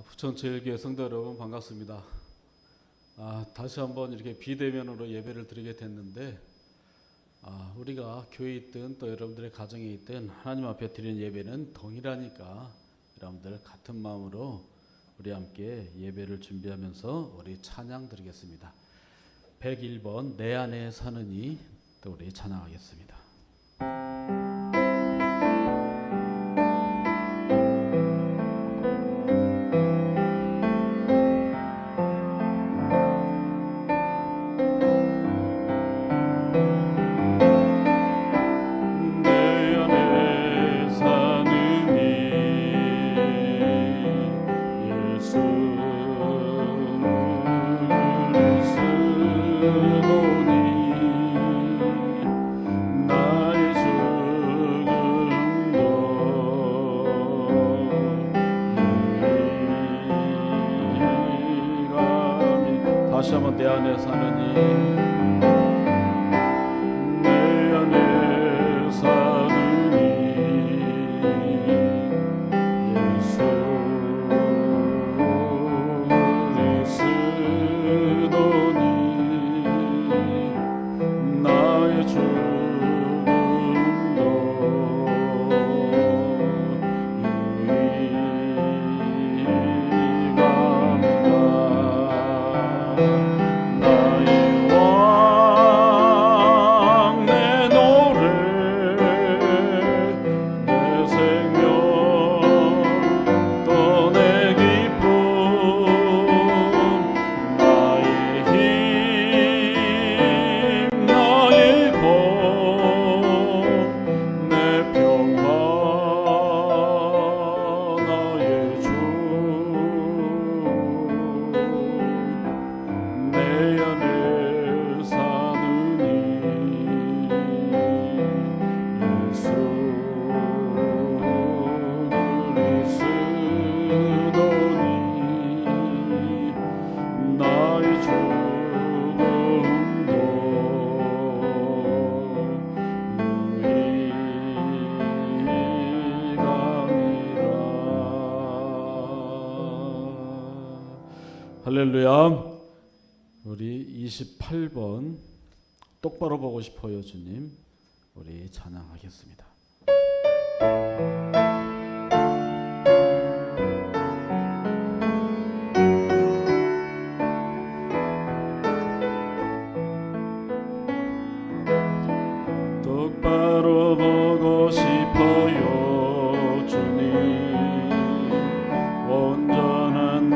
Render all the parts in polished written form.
부천제일교회 성도 여러분 반갑습니다. 다시 한번 이렇게 비대면으로 예배를 드리게 됐는데 우리가 교회에 있든 또 여러분들의 가정에 있든 하나님 앞에 드리는 예배는 동일하니까 여러분들 같은 마음으로 우리 함께 예배를 준비하면서 우리 찬양 드리겠습니다. 101번 내 안에 사는 이 또 우리 찬양하겠습니다. 다시 한번 내 안에 사느니 내 안에 사느니 예수 그리스도니 나의 죽음도 할렐루야. 우리 28번 똑바로 보고 싶어요 주님 우리 찬양하겠습니다. 똑바로 보고 싶어요 주님 온전한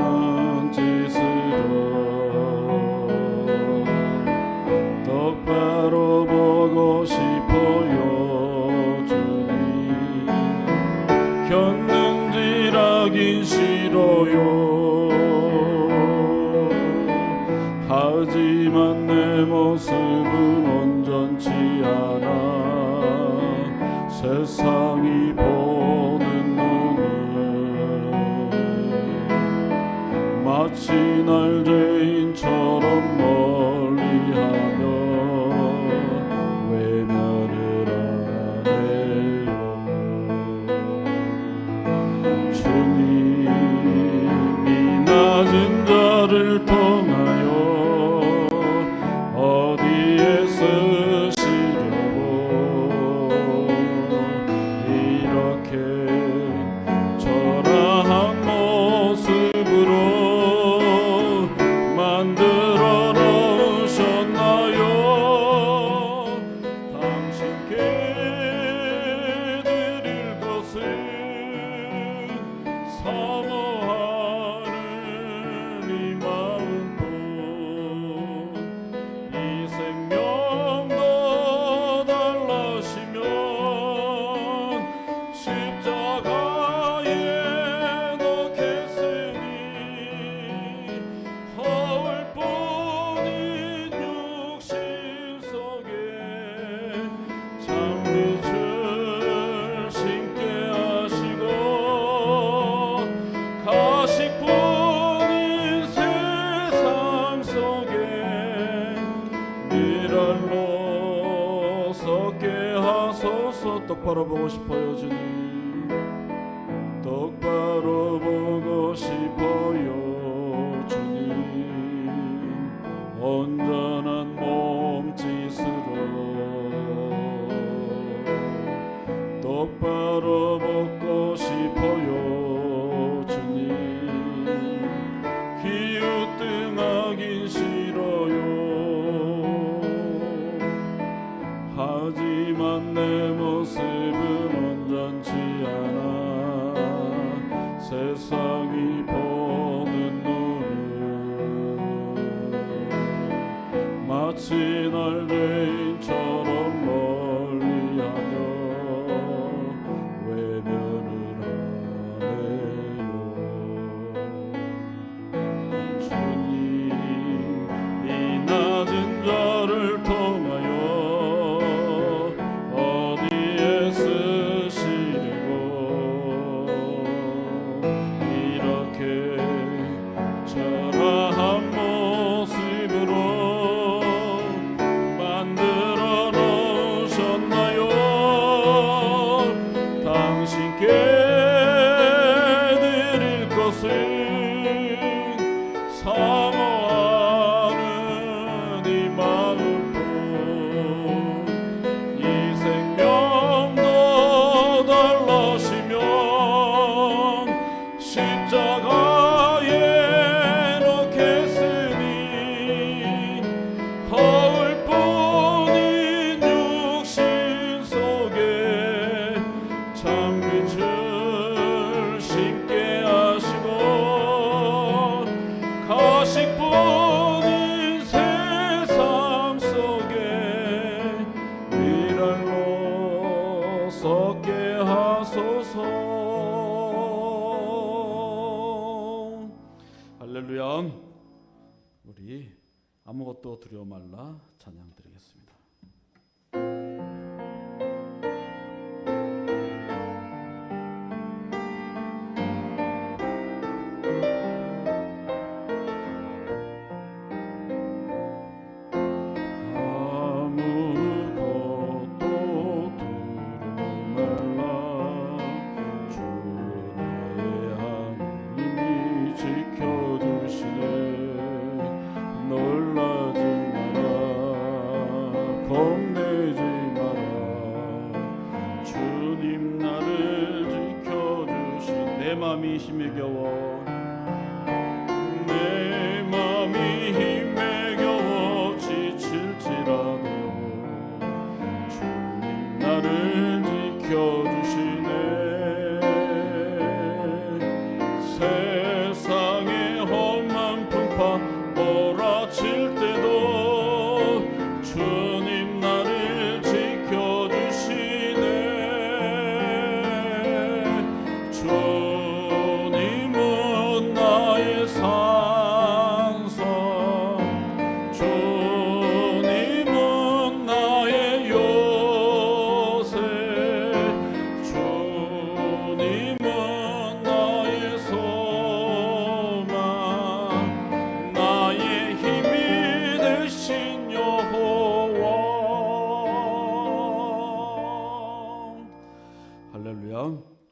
똑바로 보고 싶어요 주님 곁눈질하긴 싫어요 하지만 내 모습은 온전치 않아 세상이 보는 눈은 마치 날 죄인처럼 멀리하며 외면을 하네요. 주님이 낮은 자를 통하여 어디에 쓰시려고 이렇게 초라한 모습으로 만들어 놓으셨나요? 당신께 드릴 것은 사모하는 이 마음뿐 이 생명도 달라시면 십자가에 놓겠으니 허울 뿐인 육신 속에 참빛을 심게 하시고 가시뿐인 세상 속에 미랄로 섞게 하소서. 똑바로 보고 싶어요 주님 똑바로 보고 싶어요 세상이 보는 눈은 마치 날 죄인처럼 멀리하며 외면을 하네요. 주님, 이 낮은 저를 통하여 어디에 쓰시려고 이렇게 초라한 모습으로 만들어 놓으셨나요? 당신께 드릴 것은 사모하는 이 마음뿐. 이 생명도 달라시면 십자가에 놓겠으니 허울뿐인 육신 속에 참빛을 심게 하시고 가식뿐인 세상 속에 미랄로 썩게 하소서. 할렐루야. 우리 아무것도 두려워 말라 찬양 드리겠습니다. 아무것도 두려워 말라. 주 나의 하나님이 지켜주시네. 놀라지 마라, 겁내지 마라. 주님 나를 지켜주신. 내 맘이 힘에 겨워, 내 맘이 힘에 겨워 지칠지라도 주님 나를 지켜주시네. 세상의 험한 풍파 몰아칠 때도 주님 나를 지켜주시네. 주님은 나의 산성, 주님은 나의 요새, 주님은 나의 소망, 나의 힘이 되신 여호와. 할렐루야.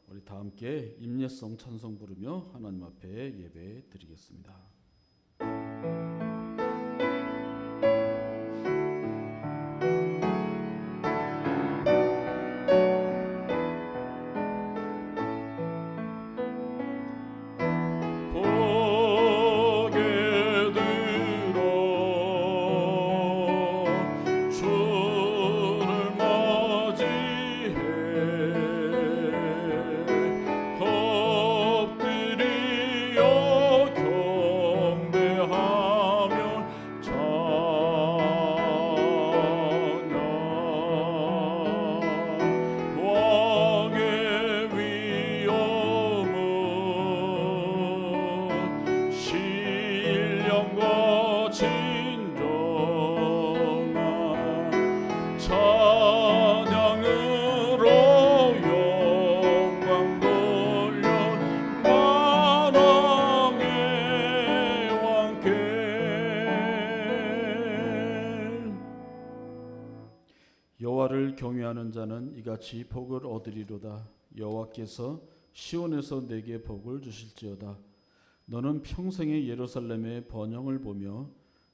우리 다 함께 임예성 찬송 부르며 하나님 앞에 예배 드리겠습니다. 고개 들어 주를 맞이해 엎드려 경배하며 찬양. 왕의 위엄은 신령과 진정한 찬양으로 영광 돌려 만왕의 왕께. 여호와를 경외하는 자는 이같이 복을 얻으리로다. 여호와께서 시온에서 내게 복을 주실지어다. 너는 평생에 예루살렘의 번영을 보며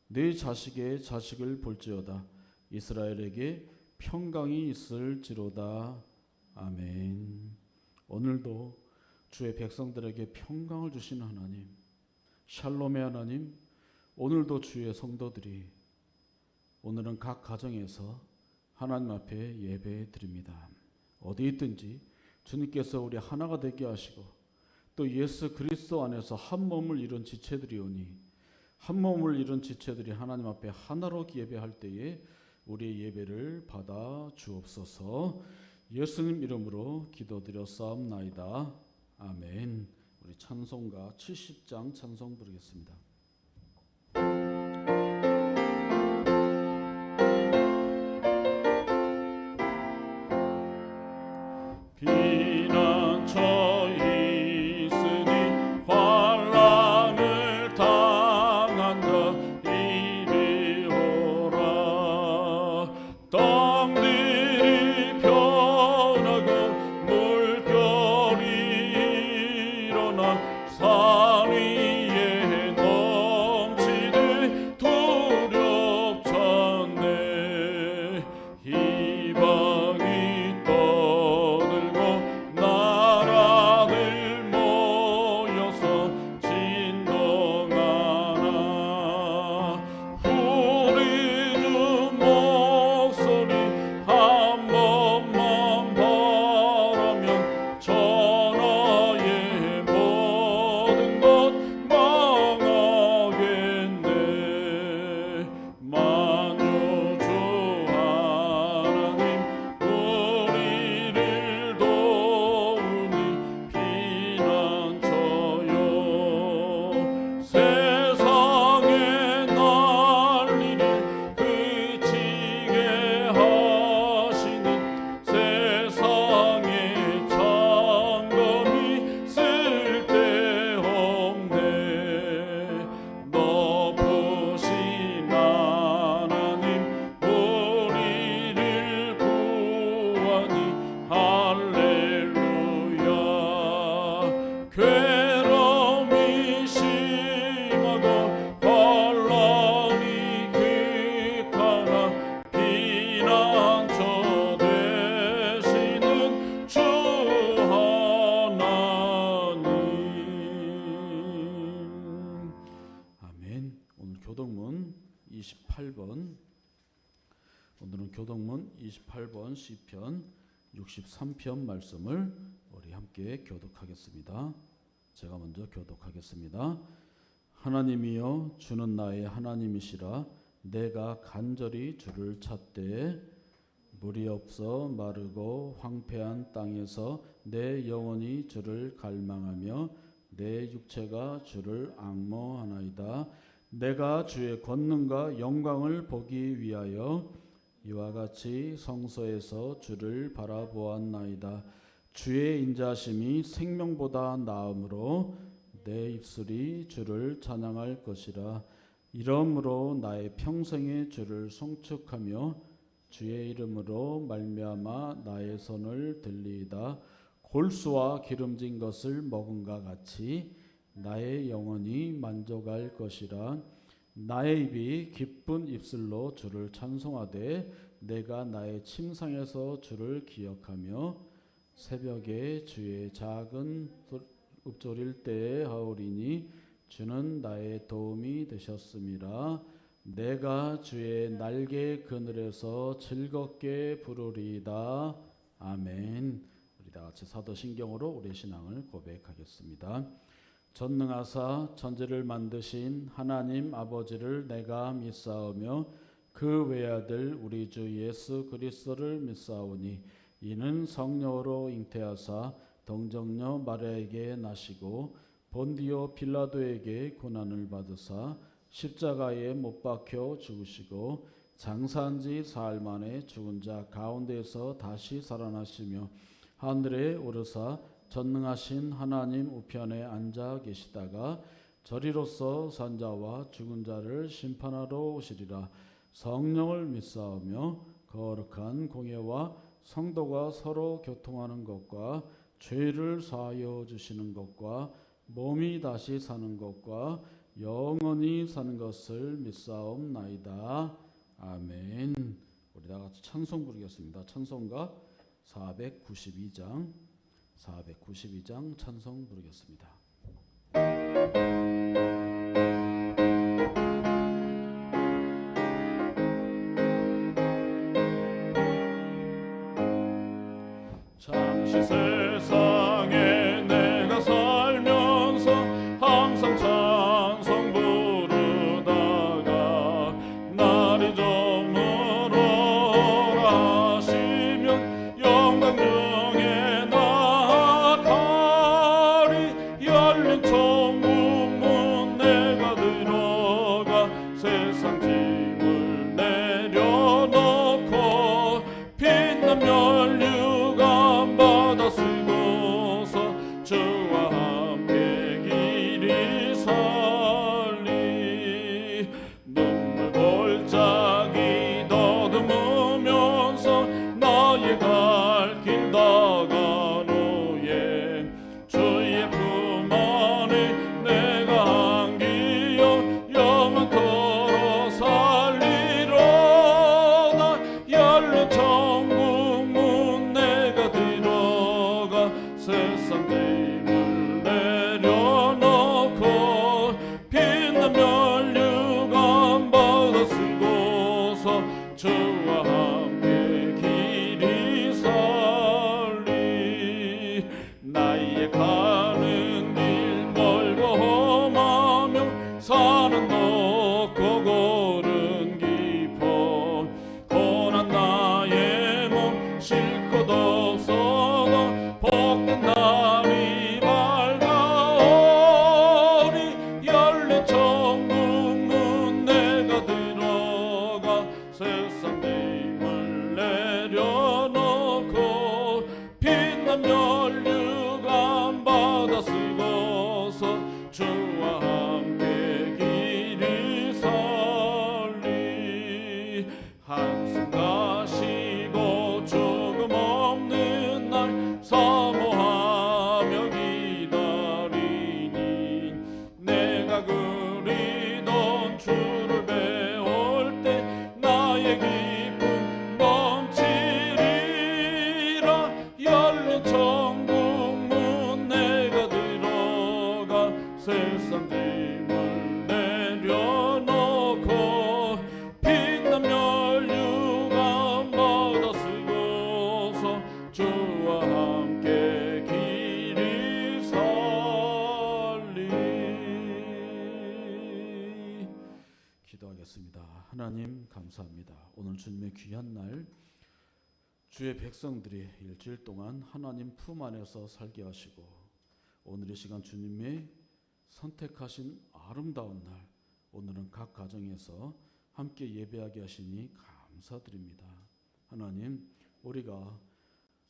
네 자식의 자식을 볼지어다. 이스라엘에게 평강이 있을지로다. 아멘. 오늘도 주의 백성들에게 평강을 주시는 하나님, 샬롬의 하나님, 오늘도 주의 성도들이 오늘은 각 가정에서 하나님 앞에 예배 드립니다. 어디 있든지 주님께서 우리 하나가 되게 하시고 또 예수 그리스도 안에서 한 몸을 이룬 지체들이오니 한 몸을 이룬 지체들이 하나님 앞에 하나로 예배할 때에 우리의 예배를 받아 주옵소서. 예수님 이름으로 기도드렸사옵나이다. 아멘. 우리 찬송가 70장 찬송 부르겠습니다. 피난처 있으니 환난을 당한 자 이리 오라. 땅들이 변하고 물결이 일어나 산 위에 넘치네 두렵잖네. 희망이 떠들고 나라들 모여서 진동하나. 우리 주 목소리 한 번만 바라면 천하의 모든 것 망하겠네. 만유주 하나님 우리를 도우니 피난처요. 세상의 난리를 그치게 하시는 세상의 점검이 쓸데없네. 높으신 하나님 우리를 구하니 할렐루야. 괴로움이 심하고 환난이 극하나 피난처 되시는 주 하나님. 아멘. 오늘 교독문 28번, 오늘은 교독문 28번 시편 63편 말씀을 우리 함께 교독하겠습니다. 제가 먼저 교독하겠습니다. 하나님이여 주는 나의 하나님이시라. 내가 간절히 주를 찾되 물이 없어 마르고 황폐한 땅에서 내 영혼이 주를 갈망하며 내 육체가 주를 앙모하나이다. 내가 주의 권능과 영광을 보기 위하여 이와 같이 성소에서 주를 바라보았나이다. 주의 인자심이 생명보다 나음으로 내 입술이 주를 찬양할 것이라. 이러므로 나의 평생에 주를 송축하며 주의 이름으로 말미암아 나의 손을 들리이다. 골수와 기름진 것을 먹은가 같이 나의 영혼이 만족할 것이라. 나의 입이 기쁜 입술로 주를 찬송하되 내가 나의 침상에서 주를 기억하며 새벽에 주의 작은 읊조릴 때에 하오리니 주는 나의 도움이 되셨음이라. 내가 주의 날개 그늘에서 즐겁게 부르리이다. 아멘. 우리 다 같이 사도신경으로 우리의 신앙을 고백하겠습니다. 전능하사 천지를 만드신 하나님 아버지를 내가 믿사오며 그 외아들 우리 주 예수 그리스도를 믿사오니 이는 성령으로 잉태하사 동정녀 마리아에게 나시고 본디오 빌라도에게 고난을 받으사 십자가에 못 박혀 죽으시고 장사한 지 사흘 만에 죽은 자 가운데서 다시 살아나시며 하늘에 오르사 전능하신 하나님 우편에 앉아 계시다가 저리로서 산 자와 죽은 자를 심판하러 오시리라. 성령을 믿사오며 거룩한 공예와 성도가 서로 교통하는 것과 죄를 사하여 주시는 것과 몸이 다시 사는 것과 영원히 사는 것을 믿사옵나이다. 아멘. 우리 다 같이 찬송 부르겠습니다. 찬송가 492장 찬송 부르겠습니다. 잠시 세상에 내가 살며 주와 함께 길을 살리 한숨 가시고 조금 없는 날 사모하며 기다리니 내가 그리던 주를 배울 때 나의 기쁨 넘치리라. 열린 천국 문 내가 들어가 세상 짐을 내려놓고 빛난 면류관 받아 쓰고서 주와 함께 길을 살리. 기도하겠습니다. 하나님 감사합니다. 오늘 주님의 귀한 날 주의 백성들이 일주일 동안 하나님 품 안에서 살게 하시고 오늘 이 시간 주님의 선택하신 아름다운 날 오늘은 각 가정에서 함께 예배하게 하시니 감사드립니다. 하나님 우리가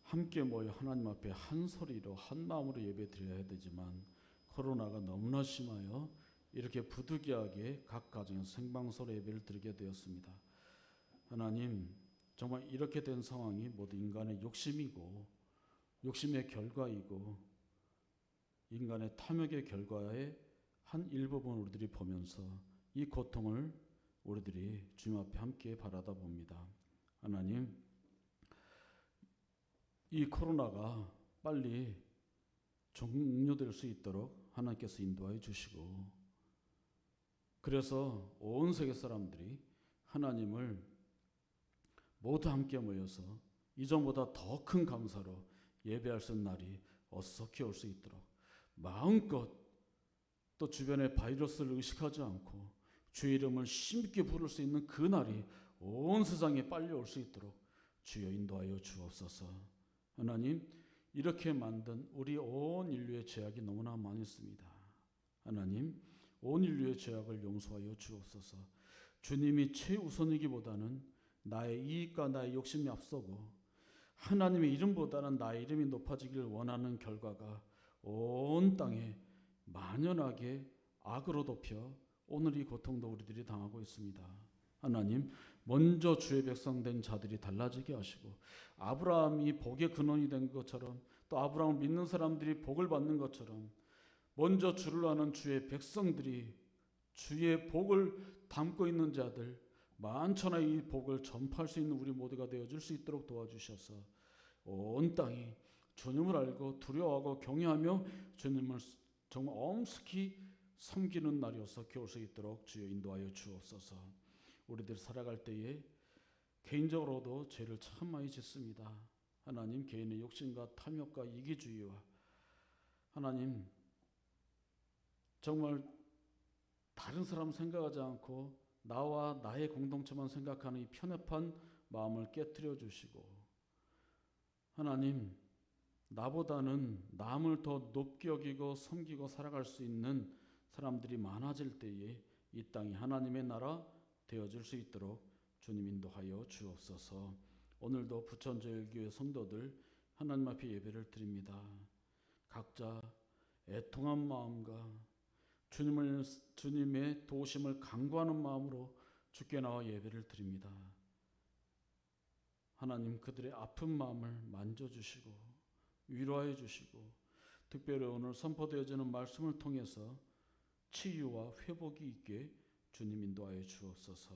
함께 모여 하나님 앞에 한 소리로 한 마음으로 예배 드려야 되지만 코로나가 너무나 심하여 이렇게 부득이하게 각 가정에서 생방송으로 예배를 드리게 되었습니다. 하나님 정말 이렇게 된 상황이 모두 인간의 욕심이고 욕심의 결과이고 인간의 탐욕의 결과의 한 일부분 우리들이 보면서 이 고통을 우리들이 주님 앞에 함께 바라다 봅니다. 하나님 이 코로나가 빨리 종료될 수 있도록 하나님께서 인도하여 주시고 그래서 온 세계 사람들이 하나님을 모두 함께 모여서 이전보다 더 큰 감사로 예배할 수 있는 날이 어석히 올 수 있도록 마음껏 또 주변의 바이러스를 의식하지 않고 주의 이름을 힘있게 부를 수 있는 그 날이 온 세상에 빨리 올 수 있도록 주여 인도하여 주옵소서. 하나님 이렇게 만든 우리 온 인류의 죄악이 너무나 많이 있습니다. 하나님 온 인류의 죄악을 용서하여 주옵소서. 주님이 최우선이기보다는 나의 이익과 나의 욕심이 앞서고 하나님의 이름보다는 나의 이름이 높아지기를 원하는 결과가 온 땅에 만연하게 악으로 덮여 오늘 이 고통도 우리들이 당하고 있습니다. 하나님 먼저 주의 백성 된 자들이 달라지게 하시고 아브라함이 복의 근원이 된 것처럼 또 아브라함을 믿는 사람들이 복을 받는 것처럼 먼저 주를 아는 주의 백성들이 주의 복을 담고 있는 자들 만천하 이 복을 전파할 수 있는 우리 모두가 되어줄 수 있도록 도와주셔서 온 땅이 주님을 알고 두려워하고 경외하며 주님을 정말 엄숙히 섬기는 날이 어석히 올 수 있도록 주여 인도하여 주옵소서. 우리들 살아갈 때에 개인적으로도 죄를 참 많이 짓습니다. 하나님 개인의 욕심과 탐욕과 이기주의와 하나님 정말 다른 사람 생각하지 않고 나와 나의 공동체만 생각하는 이 편협한 마음을 깨트려 주시고 하나님 나보다는 남을 더 높게 여기고 섬기고 살아갈 수 있는 사람들이 많아질 때에 이 땅이 하나님의 나라 되어줄 수 있도록 주님 인도하여 주옵소서. 오늘도 부천제일교회 성도들 하나님 앞에 예배를 드립니다. 각자 애통한 마음과 주님의 도우심을 간구하는 마음으로 주께 나와 예배를 드립니다. 하나님 그들의 아픈 마음을 만져주시고 위로하여 주시고 특별히 오늘 선포되어지는 말씀을 통해서 치유와 회복이 있게 주님 인도하여 주옵소서.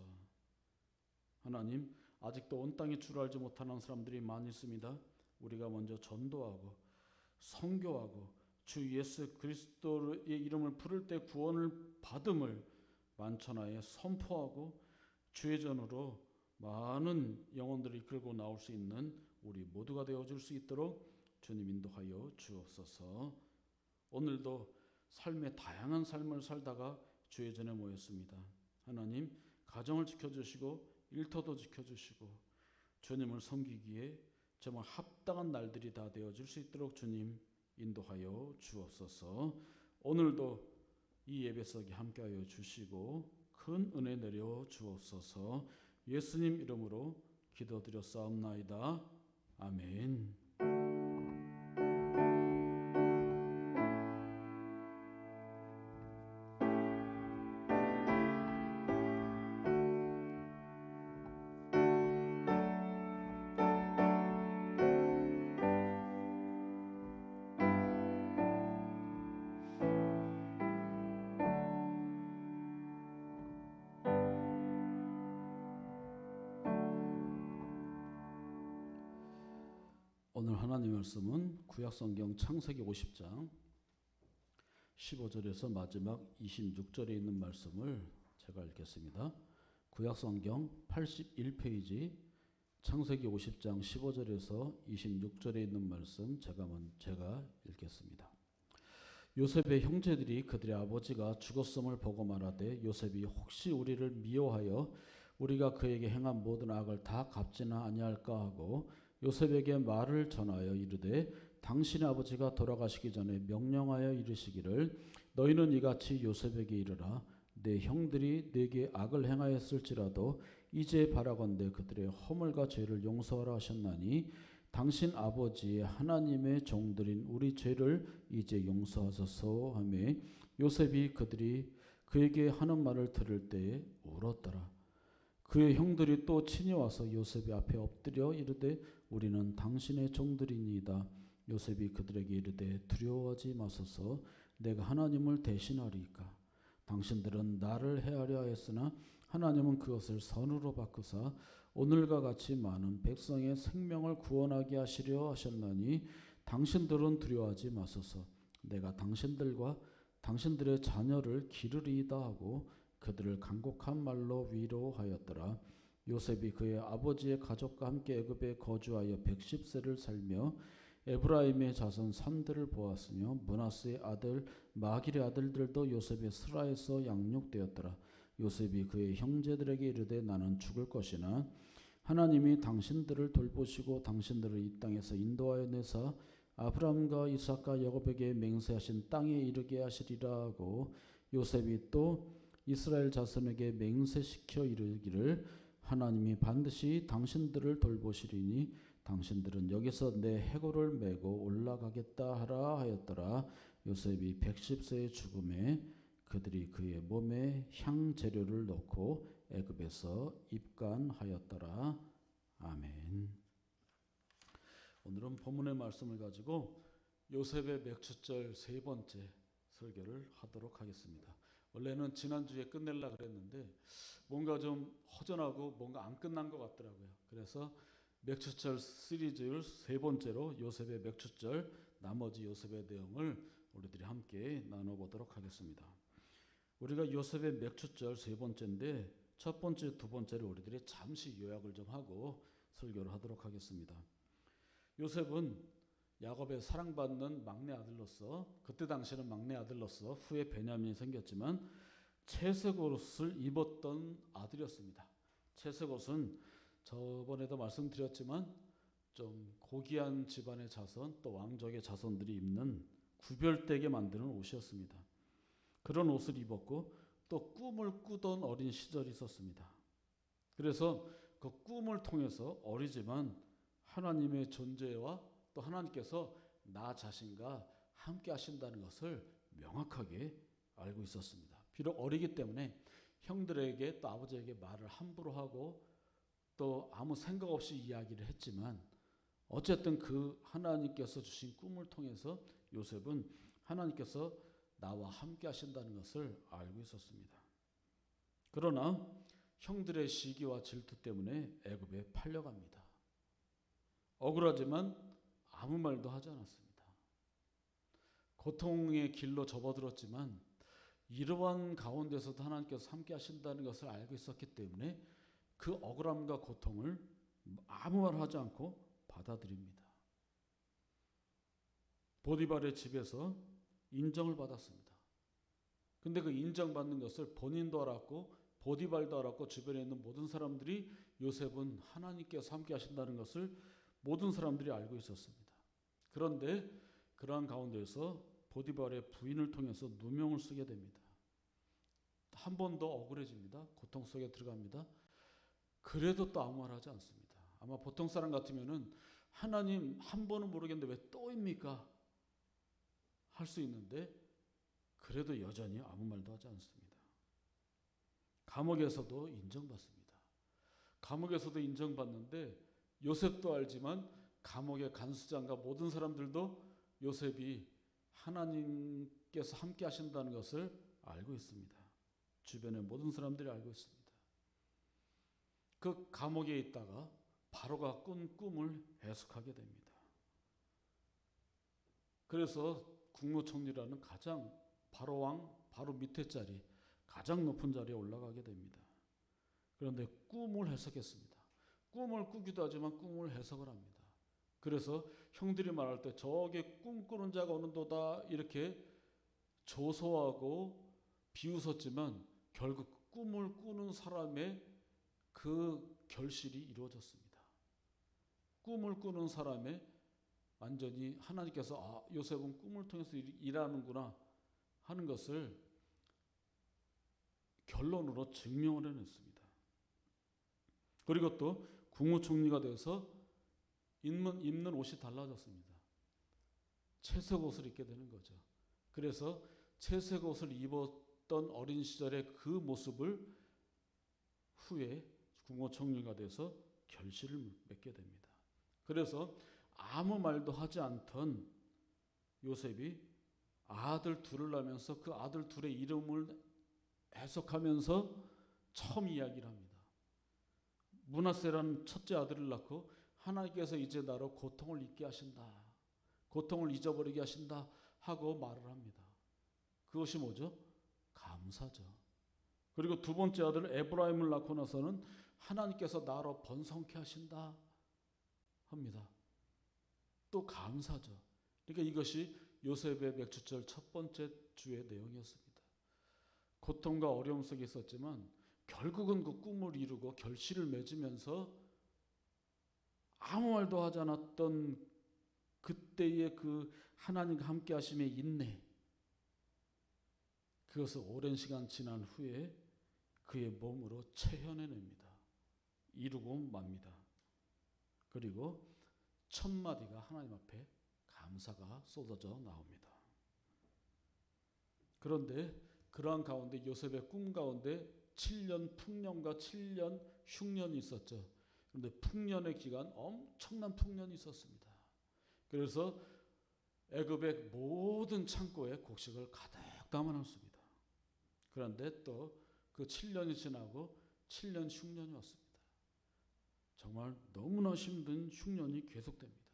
하나님 아직도 온 땅에 주를 알지 못하는 사람들이 많이 있습니다. 우리가 먼저 전도하고 선교하고 주 예수 그리스도의 이름을 부를 때 구원을 받음을 만천하에 선포하고 주의 전으로 많은 영혼들을 이끌고 나올 수 있는 우리 모두가 되어줄 수 있도록 주님 인도하여 주옵소서. 오늘도 삶의 다양한 삶을 살다가 주의 전에 모였습니다. 하나님 가정을 지켜주시고 일터도 지켜주시고 주님을 섬기기에 정말 합당한 날들이 다 되어줄 수 있도록 주님 인도하여 주옵소서. 오늘도 이 예배 속에 함께하여 주시고 큰 은혜 내려 주옵소서. 예수님 이름으로 기도드렸사옵나이다. 아멘. 오늘 하나님 말씀은 구약성경 창세기 50장 15절에서 마지막 26절에 있는 말씀을 제가 읽겠습니다. 구약성경 81페이지 창세기 50장 15절에서 26절에 있는 말씀 제가 읽겠습니다. 요셉의 형제들이 그들의 아버지가 죽었음을 보고 말하되 요셉이 혹시 우리를 미워하여 우리가 그에게 행한 모든 악을 다 갚지는 아니할까 하고 요셉에게 말을 전하여 이르되 당신의 아버지가 돌아가시기 전에 명령하여 이르시기를 너희는 이같이 요셉에게 이르라 내 형들이 내게 악을 행하였을지라도 이제 바라건대 그들의 허물과 죄를 용서하라 하셨나니 당신 아버지의 하나님의 종들인 우리 죄를 이제 용서하소서 하며 요셉이 그들이 그에게 하는 말을 들을 때에 울었더라. 그의 형들이 또 친히 와서 요셉의 앞에 엎드려 이르되 우리는 당신의 종들이니이다. 요셉이 그들에게 이르되 두려워하지 마소서 내가 하나님을 대신하리이까. 당신들은 나를 해하려 하였으나 하나님은 그것을 선으로 바꾸사 오늘과 같이 많은 백성의 생명을 구원하게 하시려 하셨나니 당신들은 두려워하지 마소서 내가 당신들과 당신들의 자녀를 기르리이다 하고 그들을 간곡한 말로 위로하였더라. 요셉이 그의 아버지의 가족과 함께 애굽에 거주하여 110세를 살며 에브라임의 자손 3대를 보았으며 므낫세의 아들 마길의 아들들도 요셉의 스라에서 양육되었더라. 요셉이 그의 형제들에게 이르되 나는 죽을 것이나 하나님이 당신들을 돌보시고 당신들을 이 땅에서 인도하여 내사 아브라함과 이삭과 야곱에게 맹세하신 땅에 이르게 하시리라 하고 요셉이 또 이스라엘 자손에게 맹세시켜 이르기를 하나님이 반드시 당신들을 돌보시리니 당신들은 여기서 내 해골을 메고 올라가겠다 하라 하였더라. 요셉이 110세의 죽음에 그들이 그의 몸에 향재료를 넣고 애굽에서 입간하였더라. 아멘. 오늘은 본문의 말씀을 가지고 요셉의 맥추절 세 번째 설교를 하도록 하겠습니다. 원래는 지난주에 끝내려고 그랬는데 뭔가 좀 허전하고 뭔가 안 끝난 것 같더라고요. 그래서 맥추절 시리즈 세 번째로 요셉의 맥추절 나머지 요셉의 내용을 우리들이 함께 나눠보도록 하겠습니다. 우리가 요셉의 맥추절 세 번째인데 첫 번째, 두 번째를 우리들이 잠시 요약을 좀 하고 설교를 하도록 하겠습니다. 요셉은 야곱의 사랑받는 막내 아들로서 그때 당시에는 막내 아들로서 후에 베냐민이 생겼지만 채색 옷을 입었던 아들이었습니다. 채색 옷은 저번에도 말씀드렸지만 좀 고귀한 집안의 자손 또 왕족의 자손들이 입는 구별되게 만드는 옷이었습니다. 그런 옷을 입었고 또 꿈을 꾸던 어린 시절이 있었습니다. 그래서 그 꿈을 통해서 어리지만 하나님의 존재와 또 하나님께서 나 자신과 함께 하신다는 것을 명확하게 알고 있었습니다. 비록 어리기 때문에 형들에게 또 아버지에게 말을 함부로 하고 또 아무 생각 없이 이야기를 했지만 어쨌든 그 하나님께서 주신 꿈을 통해서 요셉은 하나님께서 나와 함께 하신다는 것을 알고 있었습니다. 그러나 형들의 시기와 질투 때문에 애굽에 팔려갑니다. 억울하지만 아무 말도 하지 않았습니다. 고통의 길로 접어들었지만 이러한 가운데서도 하나님께서 함께 하신다는 것을 알고 있었기 때문에 그 억울함과 고통을 아무 말 하지 않고 받아들입니다. 보디발의 집에서 인정을 받았습니다. 근데 그 인정받는 것을 본인도 알았고 보디발도 알았고 주변에 있는 모든 사람들이 요셉은 하나님께서 함께 하신다는 것을 모든 사람들이 알고 있었습니다. 그런데 그러한 가운데서 보디발의 부인을 통해서 누명을 쓰게 됩니다. 한 번 더 억울해집니다. 고통 속에 들어갑니다. 그래도 또 아무 말 하지 않습니다. 아마 보통 사람 같으면은 하나님 한 번은 모르겠는데 왜 또입니까? 할 수 있는데 그래도 여전히 아무 말도 하지 않습니다. 감옥에서도 인정받습니다. 감옥에서도 인정받는데 요셉도 알지만 감옥의 간수장과 모든 사람들도 요셉이 하나님께서 함께 하신다는 것을 알고 있습니다. 주변의 모든 사람들이 알고 있습니다. 그 감옥에 있다가 바로가 꾼 꿈을 해석하게 됩니다. 그래서 국무총리라는 가장 바로 밑에 자리, 가장 높은 자리에 올라가게 됩니다. 그런데 꿈을 해석했습니다. 꿈을 꾸기도 하지만 꿈을 해석을 합니다. 그래서 형들이 말할 때 저게 꿈꾸는 자가 오는도다 이렇게 조소하고 비웃었지만 결국 꿈을 꾸는 사람의 그 결실이 이루어졌습니다. 꿈을 꾸는 사람의 완전히 하나님께서 요셉은 꿈을 통해서 일하는구나 하는 것을 결론으로 증명을 해냈습니다. 그리고 또 국무총리가 돼서 입는 옷이 달라졌습니다. 채색 옷을 입게 되는 거죠. 그래서 채색 옷을 입었던 어린 시절의 그 모습을 후에 국무총리가 돼서 결실을 맺게 됩니다. 그래서 아무 말도 하지 않던 요셉이 아들 둘을 낳으면서 그 아들 둘의 이름을 해석하면서 처음 이야기를 합니다. 므낫세라는 첫째 아들을 낳고 하나님께서 이제 나로 고통을 잊게 하신다. 고통을 잊어버리게 하신다 하고 말을 합니다. 그것이 뭐죠? 감사죠. 그리고 두 번째 아들 에브라임을 낳고 나서는 하나님께서 나로 번성케 하신다 합니다. 또 감사죠. 그러니까 이것이 요셉의 맥주절 첫 번째 주의 내용이었습니다. 고통과 어려움 속에 있었지만 결국은 그 꿈을 이루고 결실을 맺으면서 아무 말도 하지 않았던 그때의 그 하나님과 함께 하심의 인내, 그것을 오랜 시간 지난 후에 그의 몸으로 체현해냅니다. 이루고 맙니다. 그리고 첫 마디가 하나님 앞에 감사가 쏟아져 나옵니다. 그런데 그러한 가운데 요셉의 꿈 가운데 7년 풍년과 7년 흉년이 있었죠. 그런데 풍년의 기간 엄청난 풍년이 있었습니다. 그래서 애굽의 모든 창고에 곡식을 가득 담아놨습니다. 그런데 또 그 7년이 지나고 7년 흉년이 왔습니다. 정말 너무나 힘든 흉년이 계속됩니다.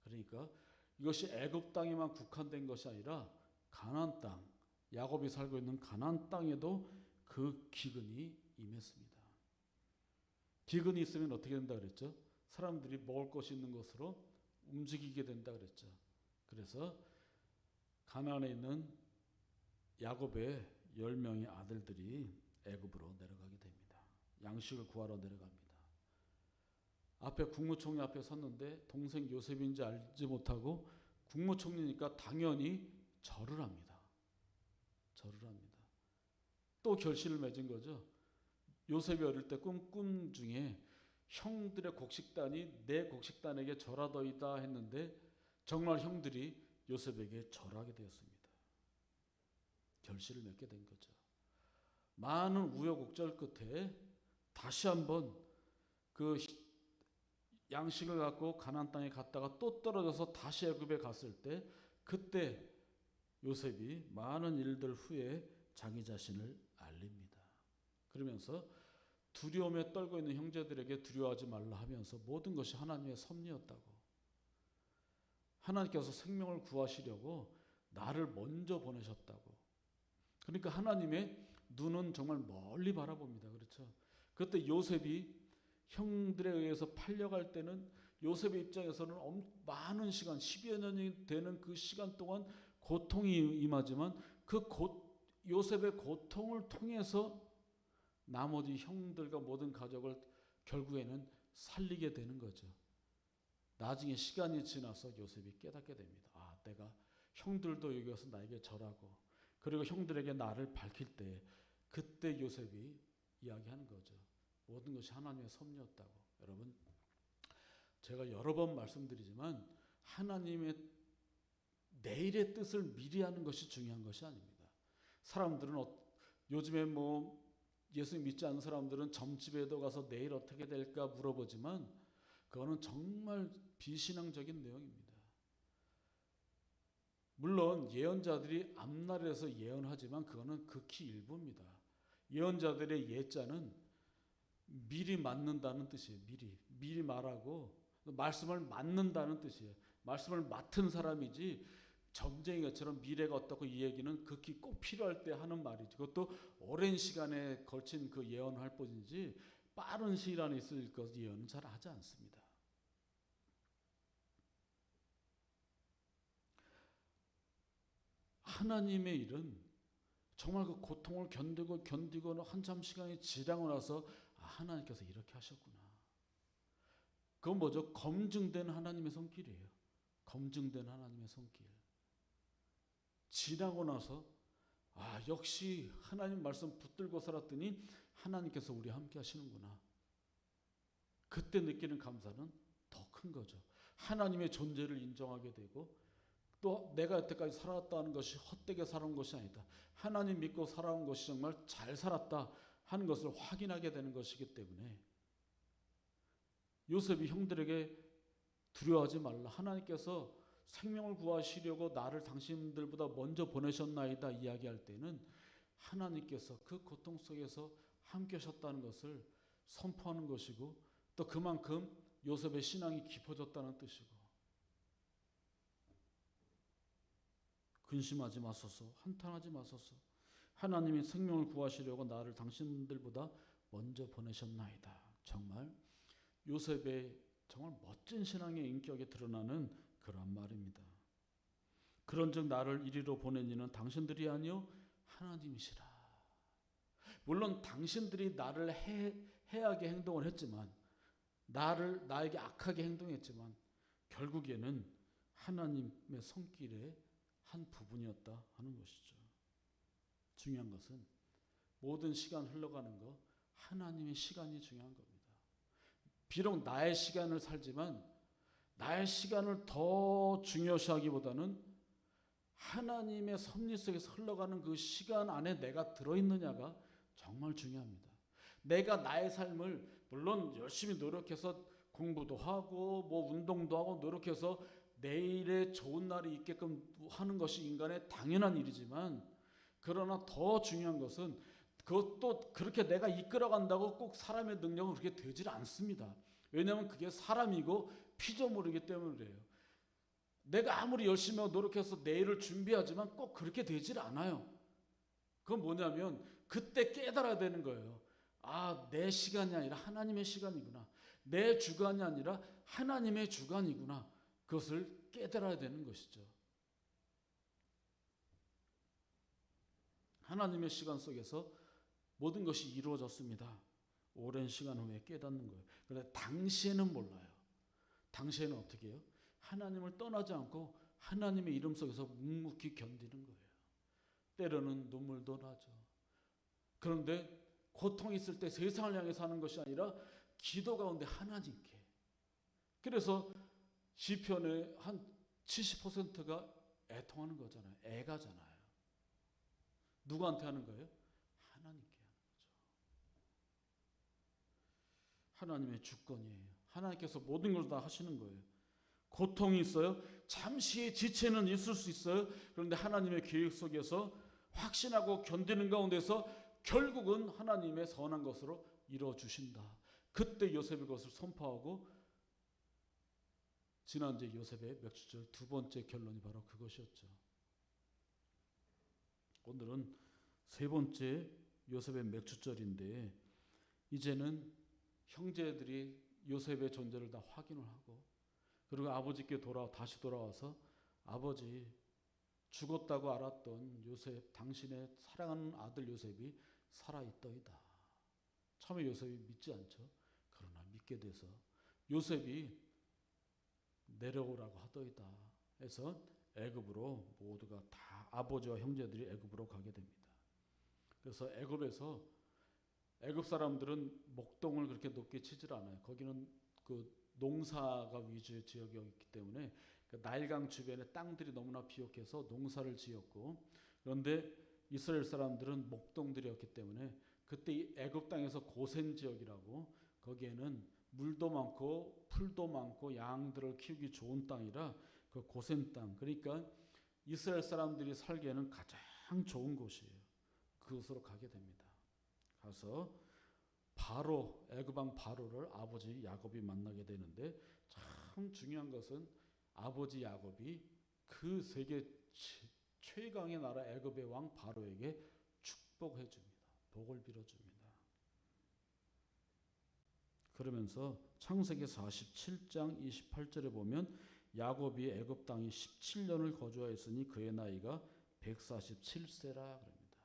그러니까 이것이 애굽 땅에만 국한된 것이 아니라 가나안 땅, 야곱이 살고 있는 가나안 땅에도 그 기근이 임했습니다. 기근이 있으면 어떻게 된다 그랬죠? 사람들이 먹을 것이 있는 곳으로 움직이게 된다 그랬죠. 그래서 가나안에 있는 야곱의 10명의 아들들이 애굽으로 내려가게 됩니다. 양식을 구하러 내려갑니다. 앞에 국무총리 앞에 섰는데 동생 요셉인지 알지 못하고 국무총리니까 당연히 절을 합니다. 절을 합니다. 또 결실을 맺은 거죠. 요셉이 어릴 때 꿈 중에 형들의 곡식단이 내 곡식단에게 절하더이다 했는데 정말 형들이 요셉에게 절하게 되었습니다. 결실을 맺게 된 거죠. 많은 우여곡절 끝에 다시 한번 그 양식을 갖고 가나안 땅에 갔다가 또 떨어져서 다시 애굽에 갔을 때 그때 요셉이 많은 일들 후에 자기 자신을 알립니다. 그러면서 두려움에 떨고 있는 형제들에게 두려워하지 말라 하면서 모든 것이 하나님의 섭리였다고, 하나님께서 생명을 구하시려고 나를 먼저 보내셨다고. 그러니까 하나님의 눈은 정말 멀리 바라봅니다. 그렇죠? 그때 요셉이 형들에 의해서 팔려갈 때는 요셉의 입장에서는 많은 시간, 10여 년이 되는 그 시간 동안 고통이 임하지만 요셉의 고통을 통해서 나머지 형들과 모든 가족을 결국에는 살리게 되는 거죠. 나중에 시간이 지나서 요셉이 깨닫게 됩니다. 내가 형들도 여기 와서 나에게 절하고 그리고 형들에게 나를 밝힐 때 그때 요셉이 이야기하는 거죠. 모든 것이 하나님의 섭리였다고. 여러분, 제가 여러 번 말씀드리지만 하나님의 내일의 뜻을 미리 하는 것이 중요한 것이 아닙니다. 사람들은 요즘에 예수 믿지 않는 사람들은 점집에도 가서 내일 어떻게 될까 물어보지만 그거는 정말 비신앙적인 내용입니다. 물론 예언자들이 앞날에서 예언하지만 그거는 극히 일부입니다. 예언자들의 예자는 미리 맞는다는 뜻이에요. 미리 말하고 말씀을 맡는다는 뜻이에요. 말씀을 맡은 사람이지 점쟁이 것처럼 미래가 어떻고 이 얘기는 극히 꼭 필요할 때 하는 말이지. 그것도 오랜 시간에 걸친 그 예언할 뿐이지 빠른 시일 안에 있을 것 예언은 잘 하지 않습니다. 하나님의 일은 정말 그 고통을 견디고 한참 시간이 지나고 나서 하나님께서 이렇게 하셨구나. 그건 뭐죠? 검증된 하나님의 손길이에요. 검증된 하나님의 손길. 지나고 나서 역시 하나님 말씀 붙들고 살았더니 하나님께서 우리 함께 하시는구나. 그때 느끼는 감사는 더 큰 거죠. 하나님의 존재를 인정하게 되고 또 내가 여태까지 살았다는 것이 헛되게 살아온 것이 아니다. 하나님 믿고 살아온 것이 정말 잘 살았다 하는 것을 확인하게 되는 것이기 때문에 요셉이 형들에게 두려워하지 말라. 하나님께서 생명을 구하시려고 나를 당신들보다 먼저 보내셨나이다 이야기할 때는 하나님께서 그 고통 속에서 함께 하셨다는 것을 선포하는 것이고 또 그만큼 요셉의 신앙이 깊어졌다는 뜻이고 근심하지 마소서, 한탄하지 마소서. 하나님이 생명을 구하시려고 나를 당신들보다 먼저 보내셨나이다. 정말 요셉의 정말 멋진 신앙의 인격에 드러나는 그런 말입니다. 그런즉 나를 이리로 보낸 이는 당신들이 아니요 하나님이시라. 물론 당신들이 나를 해하게 행동을 했지만 나에게 악하게 행동했지만 결국에는 하나님의 손길의 한 부분이었다 하는 것이죠. 중요한 것은 모든 시간 흘러가는 거 하나님의 시간이 중요한 겁니다. 비록 나의 시간을 살지만 나의 시간을 더 중요시하기보다는 하나님의 섭리 속에서 흘러가는 그 시간 안에 내가 들어있느냐가 정말 중요합니다. 내가 나의 삶을 물론 열심히 노력해서 공부도 하고 뭐 운동도 하고 노력해서 내일에 좋은 날이 있게끔 하는 것이 인간의 당연한 일이지만 그러나 더 중요한 것은 그것도 그렇게 내가 이끌어간다고 꼭 사람의 능력은 그렇게 되질 않습니다. 왜냐하면 그게 사람이고 피조물이기 때문에 그래요. 내가 아무리 열심히 하고 노력해서 내일을 준비하지만 꼭 그렇게 되질 않아요. 그건 뭐냐면 그때 깨달아야 되는 거예요. 내 시간이 아니라 하나님의 시간이구나. 내 주관이 아니라 하나님의 주관이구나. 그것을 깨달아야 되는 것이죠. 하나님의 시간 속에서 모든 것이 이루어졌습니다. 오랜 시간 후에 깨닫는 거예요. 그런데 당시에는 몰라요. 당시에는 어떻게 해요? 하나님을 떠나지 않고 하나님의 이름 속에서 묵묵히 견디는 거예요. 때로는 눈물도 나죠. 그런데 고통이 있을 때 세상을 향해 사는 것이 아니라 기도 가운데 하나님께. 그래서 시편의 한 70%가 애통하는 거잖아요. 애가잖아요. 누구한테 하는 거예요? 하나님께 하는 거죠. 하나님의 주권이에요. 하나님께서 모든 걸 다 하시는 거예요. 고통이 있어요. 잠시의 지체는 있을 수 있어요. 그런데 하나님의 계획 속에서 확신하고 견디는 가운데서 결국은 하나님의 선한 것으로 이루어주신다. 그때 요셉이 그것을 선포하고 지난주에 요셉의 맥주절 두 번째 결론이 바로 그것이었죠. 오늘은 세 번째 요셉의 맥주절인데 이제는 형제들이 요셉의 존재를 다 확인을 하고 그리고 아버지께 다시 돌아와서 아버지 죽었다고 알았던 요셉 당신의 사랑하는 아들 요셉이 살아있더이다. 처음에 요셉이 믿지 않죠. 그러나 믿게 돼서 요셉이 내려오라고 하더이다 해서 애굽으로 모두가 다 아버지와 형제들이 애굽으로 가게 됩니다. 그래서 애굽 사람들은 목동을 그렇게 높게 치질 않아요. 거기는 그 농사가 위주의 지역이었기 때문에 나일강 주변에 땅들이 너무나 비옥해서 농사를 지었고 그런데 이스라엘 사람들은 목동들이었기 때문에 그때 이 애굽 땅에서 고센 지역이라고 거기에는 물도 많고 풀도 많고 양들을 키우기 좋은 땅이라 그 고센 땅 그러니까 이스라엘 사람들이 살기에는 가장 좋은 곳이에요. 그곳으로 가게 됩니다. 가서 바로 애굽 왕 바로를 아버지 야곱이 만나게 되는데 참 중요한 것은 아버지 야곱이 그 세계 최강의 나라 애굽의 왕 바로에게 축복해 줍니다. 복을 빌어 줍니다. 그러면서 창세기 47장 28절에 보면 야곱이 애굽 땅에 17년을 거주하였으니 그의 나이가 147세라 그럽니다.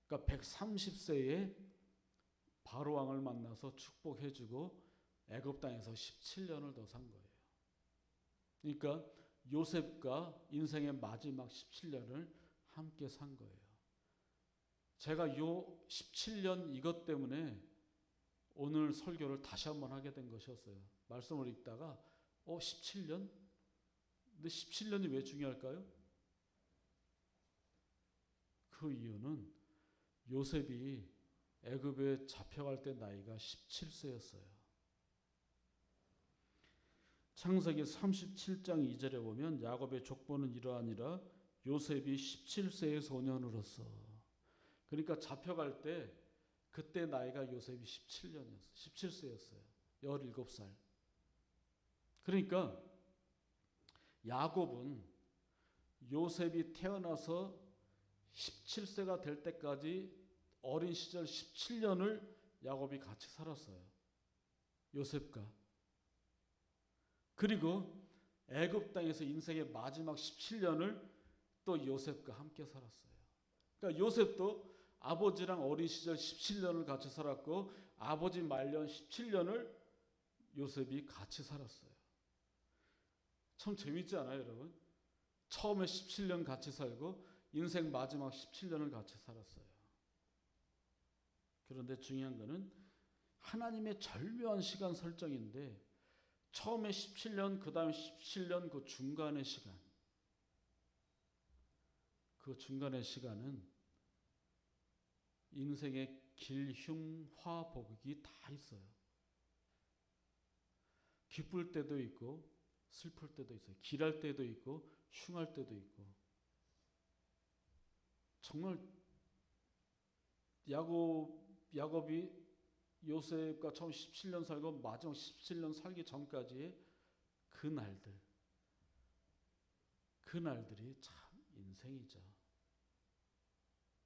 그러니까 130세에 바로 왕을 만나서 축복해 주고 애굽 땅에서 17년을 더 산 거예요. 그러니까 요셉과 인생의 마지막 17년을 함께 산 거예요. 제가 요 17년 이것 때문에 오늘 설교를 다시 한번 하게 된 것이었어요. 말씀을 읽다가 17년? 근데 17년이 왜 중요할까요? 그 이유는 요셉이 애굽에 잡혀갈 때 나이가 17세였어요. 창세기 37장 2절에 보면 야곱의 족보는 이러하니라 요셉이 17세의 소년으로서, 그러니까 잡혀갈 때 그때 나이가 요셉이 17세였어요. 17살. 그러니까 야곱은 요셉이 태어나서 17세가 될 때까지 어린 시절 17년을 야곱이 같이 살았어요. 요셉과. 그리고 애굽 땅에서 인생의 마지막 17년을 또 요셉과 함께 살았어요. 그러니까 요셉도 아버지랑 어린 시절 17년을 같이 살았고 아버지 말년 17년을 요셉이 같이 살았어요. 참 재밌지 않아요, 여러분? 처음에 17년 같이 살고 인생 마지막 17년을 같이 살았어요. 그런데 중요한 거는 하나님의 절묘한 시간 설정인데 처음에 17년, 그 다음에 17년 그 중간의 시간, 그 중간의 시간은 인생의 길, 흉, 화, 복이 다 있어요. 기쁠 때도 있고 슬플 때도 있어요. 길할 때도 있고 흉할 때도 있고. 정말 야곱이 요셉과 처음 17년 살고 마지막 17년 살기 전까지의 그 날들이 참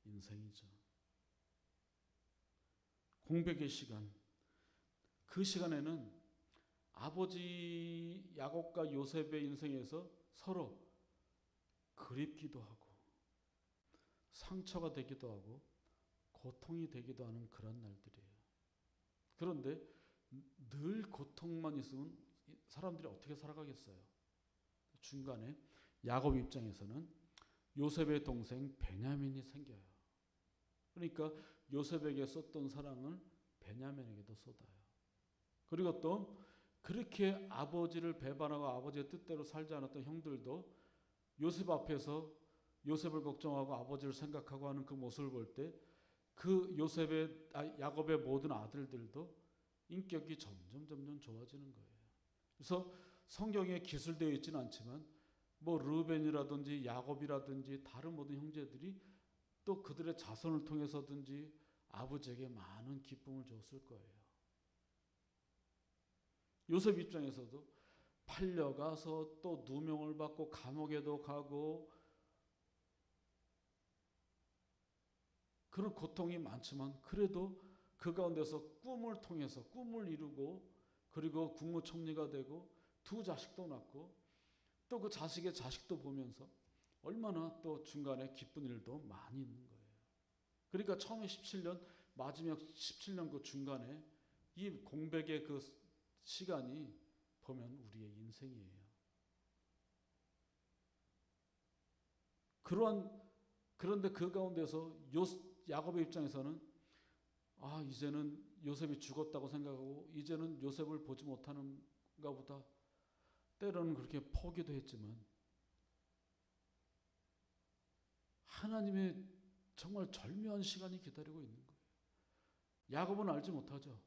인생이죠. 공백의 시간, 그 시간에는 아버지 야곱과 요셉의 인생에서 서로 그립기도 하고 상처가 되기도 하고 고통이 되기도 하는 그런 날들이에요. 그런데 늘 고통만 있으면 사람들이 어떻게 살아가겠어요? 중간에 야곱 입장에서는 요셉의 동생 베냐민이 생겨요. 그러니까 요셉에게 썼던 사랑을 베냐민에게도 쏟아요. 그리고 또 그렇게 아버지를 배반하고 아버지의 뜻대로 살지 않았던 형들도 요셉 앞에서 요셉을 걱정하고 아버지를 생각하고 하는 그 모습을 볼 때 그 야곱의 모든 아들들도 인격이 점점 좋아지는 거예요. 그래서 성경에 기술되어 있지는 않지만 뭐 르벤이라든지 야곱이라든지 다른 모든 형제들이 또 그들의 자손을 통해서든지 아버지에게 많은 기쁨을 줬을 거예요. 요셉 입장에서도 팔려가서 또 누명을 받고 감옥에도 가고 그런 고통이 많지만 그래도 그 가운데서 꿈을 통해서 꿈을 이루고 그리고 국무총리가 되고 두 자식도 낳고 또 그 자식의 자식도 보면서 얼마나 또 중간에 기쁜 일도 많이 있는 거예요. 그러니까 처음에 17년, 마지막 17년 그 중간에 이 공백의 그 시간이 보면 우리의 인생이에요. 그런데 그 가운데서 야곱의 입장에서는 이제는 요셉이 죽었다고 생각하고 이제는 요셉을 보지 못하는가 보다. 때로는 그렇게 포기도 했지만 하나님의 정말 절묘한 시간이 기다리고 있는 거예요. 야곱은 알지 못하죠.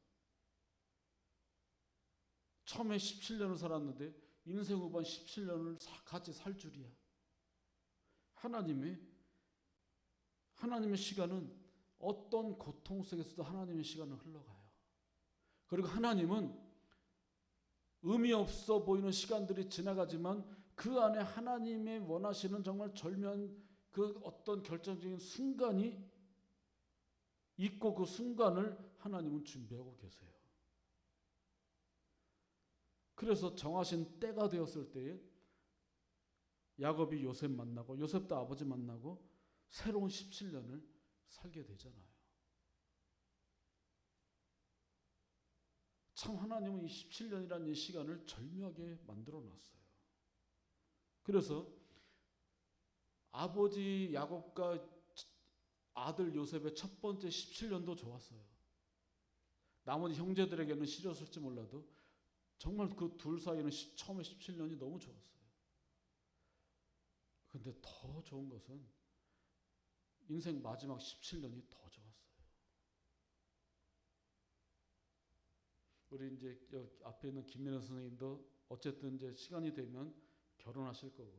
처음에 17년을 살았는데 인생 후반 17년을 같이 살 줄이야. 하나님의 시간은 어떤 고통 속에서도 하나님의 시간은 흘러가요. 그리고 하나님은 의미 없어 보이는 시간들이 지나가지만 그 안에 하나님의 원하시는 정말 절묘한 그 어떤 결정적인 순간이 있고 그 순간을 하나님은 준비하고 계세요. 그래서 정하신 때가 되었을 때에 야곱이 요셉 만나고 요셉도 아버지 만나고 새로운 17년을 살게 되잖아요. 참 하나님은 이 17년이라는 이 시간을 절묘하게 만들어 놨어요. 그래서 아버지 야곱과 아들 요셉의 첫 번째 17년도 좋았어요. 나머지 형제들에게는 싫었을지 몰라도 정말 그 둘 사이는 처음에 17년이 너무 좋았어요. 근데 더 좋은 것은 인생 마지막 17년이 더 좋았어요. 우리 이제 여기 앞에 있는 김민호 선생님도 어쨌든 이제 시간이 되면 결혼하실 거고.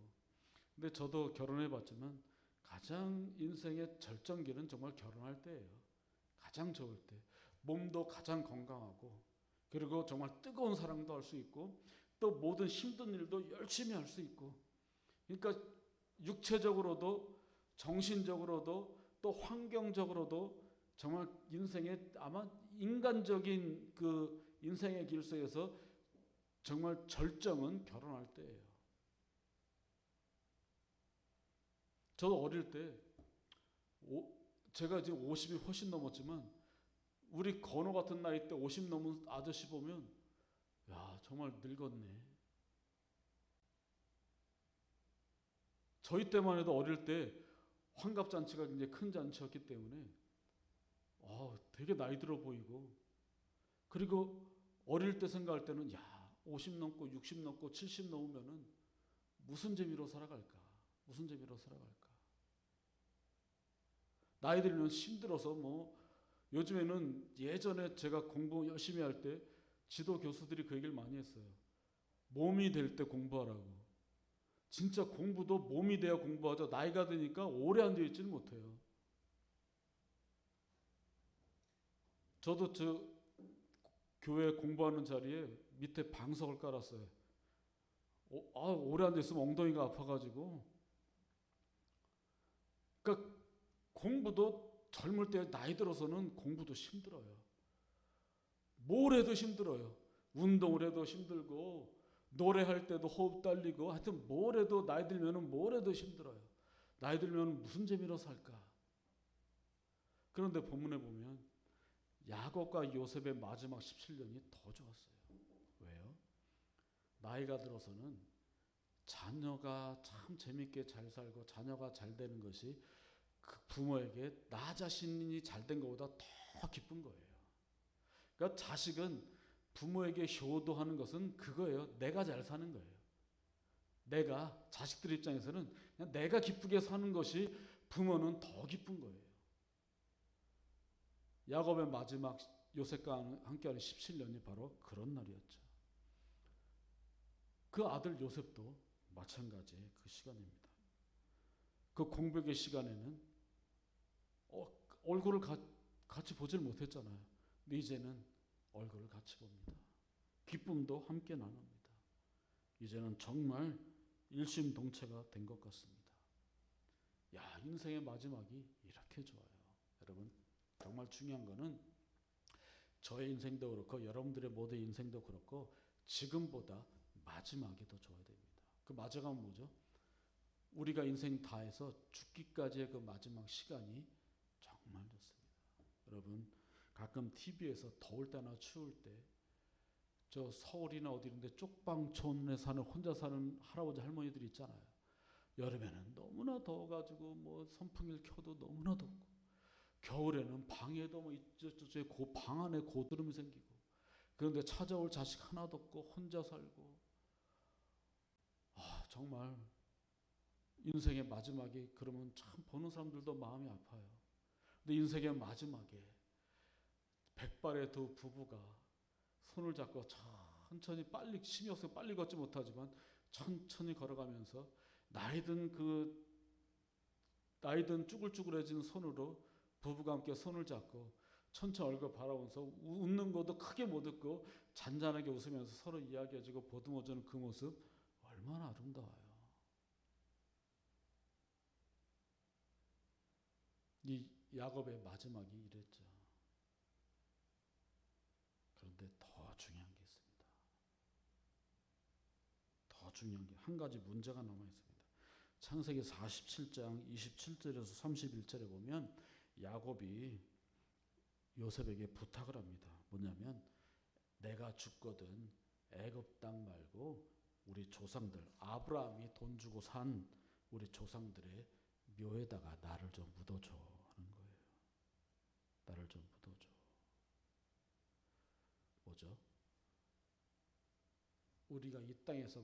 근데 저도 결혼해 봤지만 가장 인생의 절정기는 정말 결혼할 때예요. 가장 좋을 때. 몸도 가장 건강하고 그리고 정말 뜨거운 사랑도 할 수 있고 또 모든 힘든 일도 열심히 할 수 있고 그러니까 육체적으로도 정신적으로도 또 환경적으로도 정말 인생의 아마 인간적인 그 인생의 길속에서 정말 절정은 결혼할 때예요. 저도 어릴 때 제가 지금 50이 훨씬 넘었지만 우리 건호 같은 나이 때 50 넘은 아저씨 보면 야 정말 늙었네. 저희 때만 해도 어릴 때 환갑잔치가 굉장히 큰 잔치였기 때문에 되게 나이 들어 보이고 그리고 어릴 때 생각할 때는 야 50 넘고 60 넘고 70 넘으면은 무슨 재미로 살아갈까? 무슨 재미로 살아갈까? 나이 들면 힘들어서 뭐 요즘에는 예전에 제가 공부 열심히 할 때 지도 교수들이 그 얘기를 많이 했어요. 몸이 될 때 공부하라고. 진짜 공부도 몸이 돼야 공부하죠. 나이가 드니까 오래 앉아 있지는 못해요. 저도 저 교회 공부하는 자리에 밑에 방석을 깔았어요. 오래 앉아 있으면 엉덩이가 아파가지고. 그러니까 공부도 젊을 때 나이 들어서는 공부도 힘들어요. 뭘 해도 힘들어요. 운동을 해도 힘들고 노래할 때도 호흡 딸리고 하여튼 뭘 해도 나이 들면은 뭘 해도 힘들어요. 나이 들면 무슨 재미로 살까? 그런데 본문에 보면 야곱과 요셉의 마지막 17년이 더 좋았어요. 왜요? 나이가 들어서는 자녀가 참 재밌게 잘 살고 자녀가 잘 되는 것이 그 부모에게 나 자신이 잘 된 것보다 더 기쁜 거예요. 그러니까 자식은 부모에게 효도하는 것은 그거예요. 내가 잘 사는 거예요. 내가 자식들 입장에서는 그냥 내가 기쁘게 사는 것이 부모는 더 기쁜 거예요. 야곱의 마지막 요셉과 함께하는 17년이 바로 그런 날이었죠. 그 아들 요셉도 마찬가지의 그 시간입니다. 그 공백의 시간에는 얼굴을 같이 보질 못했잖아요. 근데 이제는 얼굴을 같이 봅니다. 기쁨도 함께 나눕니다. 이제는 정말 일심동체가 된 것 같습니다. 야, 인생의 마지막이 이렇게 좋아요. 여러분, 정말 중요한 거는 저의 인생도 그렇고 여러분들의 모든 인생도 그렇고 지금보다 마지막이 더 좋아야 됩니다. 그 마지막은 뭐죠? 우리가 인생 다 해서 죽기까지의 그 마지막 시간이 정말 좋습니다. 여러분 가끔 TV에서 더울 때나 추울 때 저 서울이나 어디 이런데 쪽방촌에 사는 혼자 사는 할아버지 할머니들이 있잖아요. 여름에는 너무나 더워가지고 뭐 선풍기를 켜도 너무나 덥고 겨울에는 방에도 뭐 이쪽저쪽 그 방 안에 고드름이 생기고 그런데 찾아올 자식 하나도 없고 혼자 살고 정말 인생의 마지막이 그러면 참 보는 사람들도 마음이 아파요. 근데 인생의 마지막에 백발의 두 부부가 손을 잡고 천천히 빨리 힘이 없어서 빨리 걷지 못하지만 천천히 걸어가면서 나이든 쭈글쭈글해진 손으로 부부가 함께 손을 잡고 천천히 얼굴 바라보면서 웃는 것도 크게 못 웃고 잔잔하게 웃으면서 서로 이야기해주고 보듬어주는 그 모습 얼마나 아름다워요. 야곱의 마지막이 이랬죠. 그런데 더 중요한 게 있습니다. 더 중요한 게 한 가지 문제가 남아 있습니다. 창세기 47장 27절에서 31절에 보면 야곱이 요셉에게 부탁을 합니다. 뭐냐면 내가 죽거든 애굽 땅 말고 우리 조상들 아브라함이 돈 주고 산 우리 조상들의 묘에다가 나를 좀 묻어줘 하는 거예요. 나를 좀 묻어줘. 뭐죠? 우리가 이 땅에서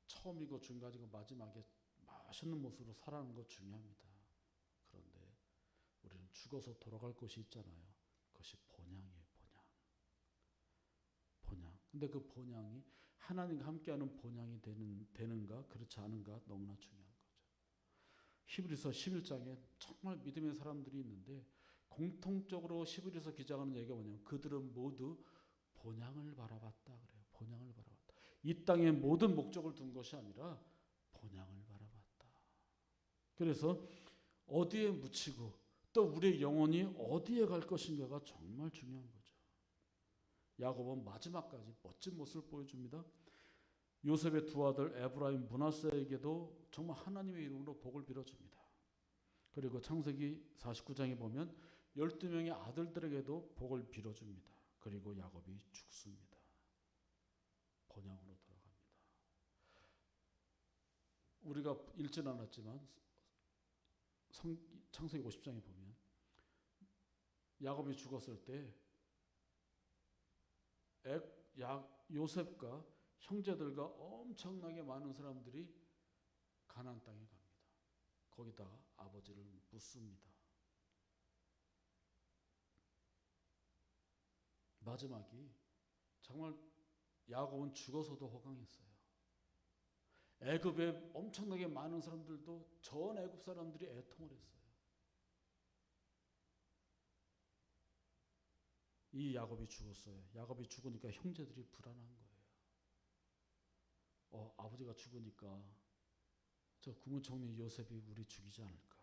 처음이고 중간이고 마지막에 멋있는 모습으로 살아가는 거 중요합니다. 그런데 우리는 죽어서 돌아갈 곳이 있잖아요. 그것이 본향이에요. 본향. 근데 그 본향이 하나님과 함께하는 본향이 되는가 그렇지 않은가 너무나 중요한 거죠. 히브리서 11장에 정말 믿음의 사람들이 있는데 공통적으로 히브리서 기자하는 얘기가 뭐냐면 그들은 모두 본향을 바라봤다 그래요. 본향을 바라봤다. 이 땅에 모든 목적을 둔 것이 아니라 본향을 바라봤다. 그래서 어디에 묻히고 또 우리의 영혼이 어디에 갈 것인가가 정말 중요한 거죠. 야곱은 마지막까지 멋진 모습을 보여줍니다. 요셉의 두 아들 에브라임, 므낫세에게도 정말 하나님의 이름으로 복을 빌어줍니다. 그리고 창세기 49장에 보면 12명의 아들들에게도 복을 빌어줍니다. 그리고 야곱이 죽습니다. 본향으로 돌아갑니다. 우리가 읽지는 않았지만 창세기 50장에 보면 야곱이 죽었을 때 요셉과 형제들과 엄청나게 많은 사람들이 가나안 땅에 갑니다. 거기다가 아버지를 묻습니다. 마지막이 정말 야곱은 죽어서도 호강했어요. 애굽에 엄청나게 많은 사람들도 전 애굽 사람들이 애통을 했어요. 이 야곱이 죽었어요. 야곱이 죽으니까 형제들이 불안한 거예요. 아버지가 죽으니까 저 국무총리 요셉이 우리 죽이지 않을까.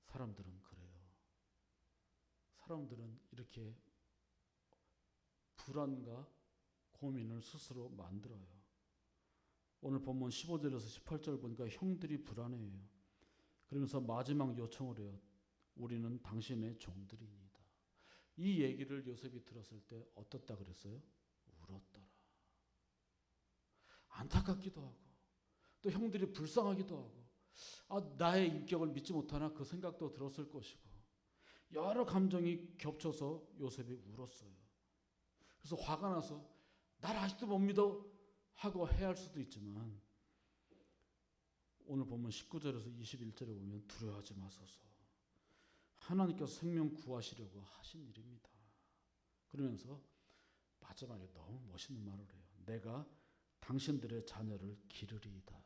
사람들은 그래요. 사람들은 이렇게 불안과 고민을 스스로 만들어요. 오늘 본문 15절에서 18절 보니까 형들이 불안해요. 그러면서 마지막 요청을 해요. 우리는 당신의 종들이니다. 이 얘기를 요셉이 들었을 때 어떻다 그랬어요? 울었더라. 안타깝기도 하고 또 형들이 불쌍하기도 하고 나의 인격을 믿지 못하나 그 생각도 들었을 것이고 여러 감정이 겹쳐서 요셉이 울었어요. 그래서 화가 나서 날 아직도 못 믿어 하고 해할 수도 있지만 오늘 보면 19절에서 21절에 보면 두려워하지 마소서. 하나님께서 생명 구하시려고 하신 일입니다. 그러면서 마지막에 너무 멋있는 말을 해요. 내가 당신들의 자녀를 기르리이다.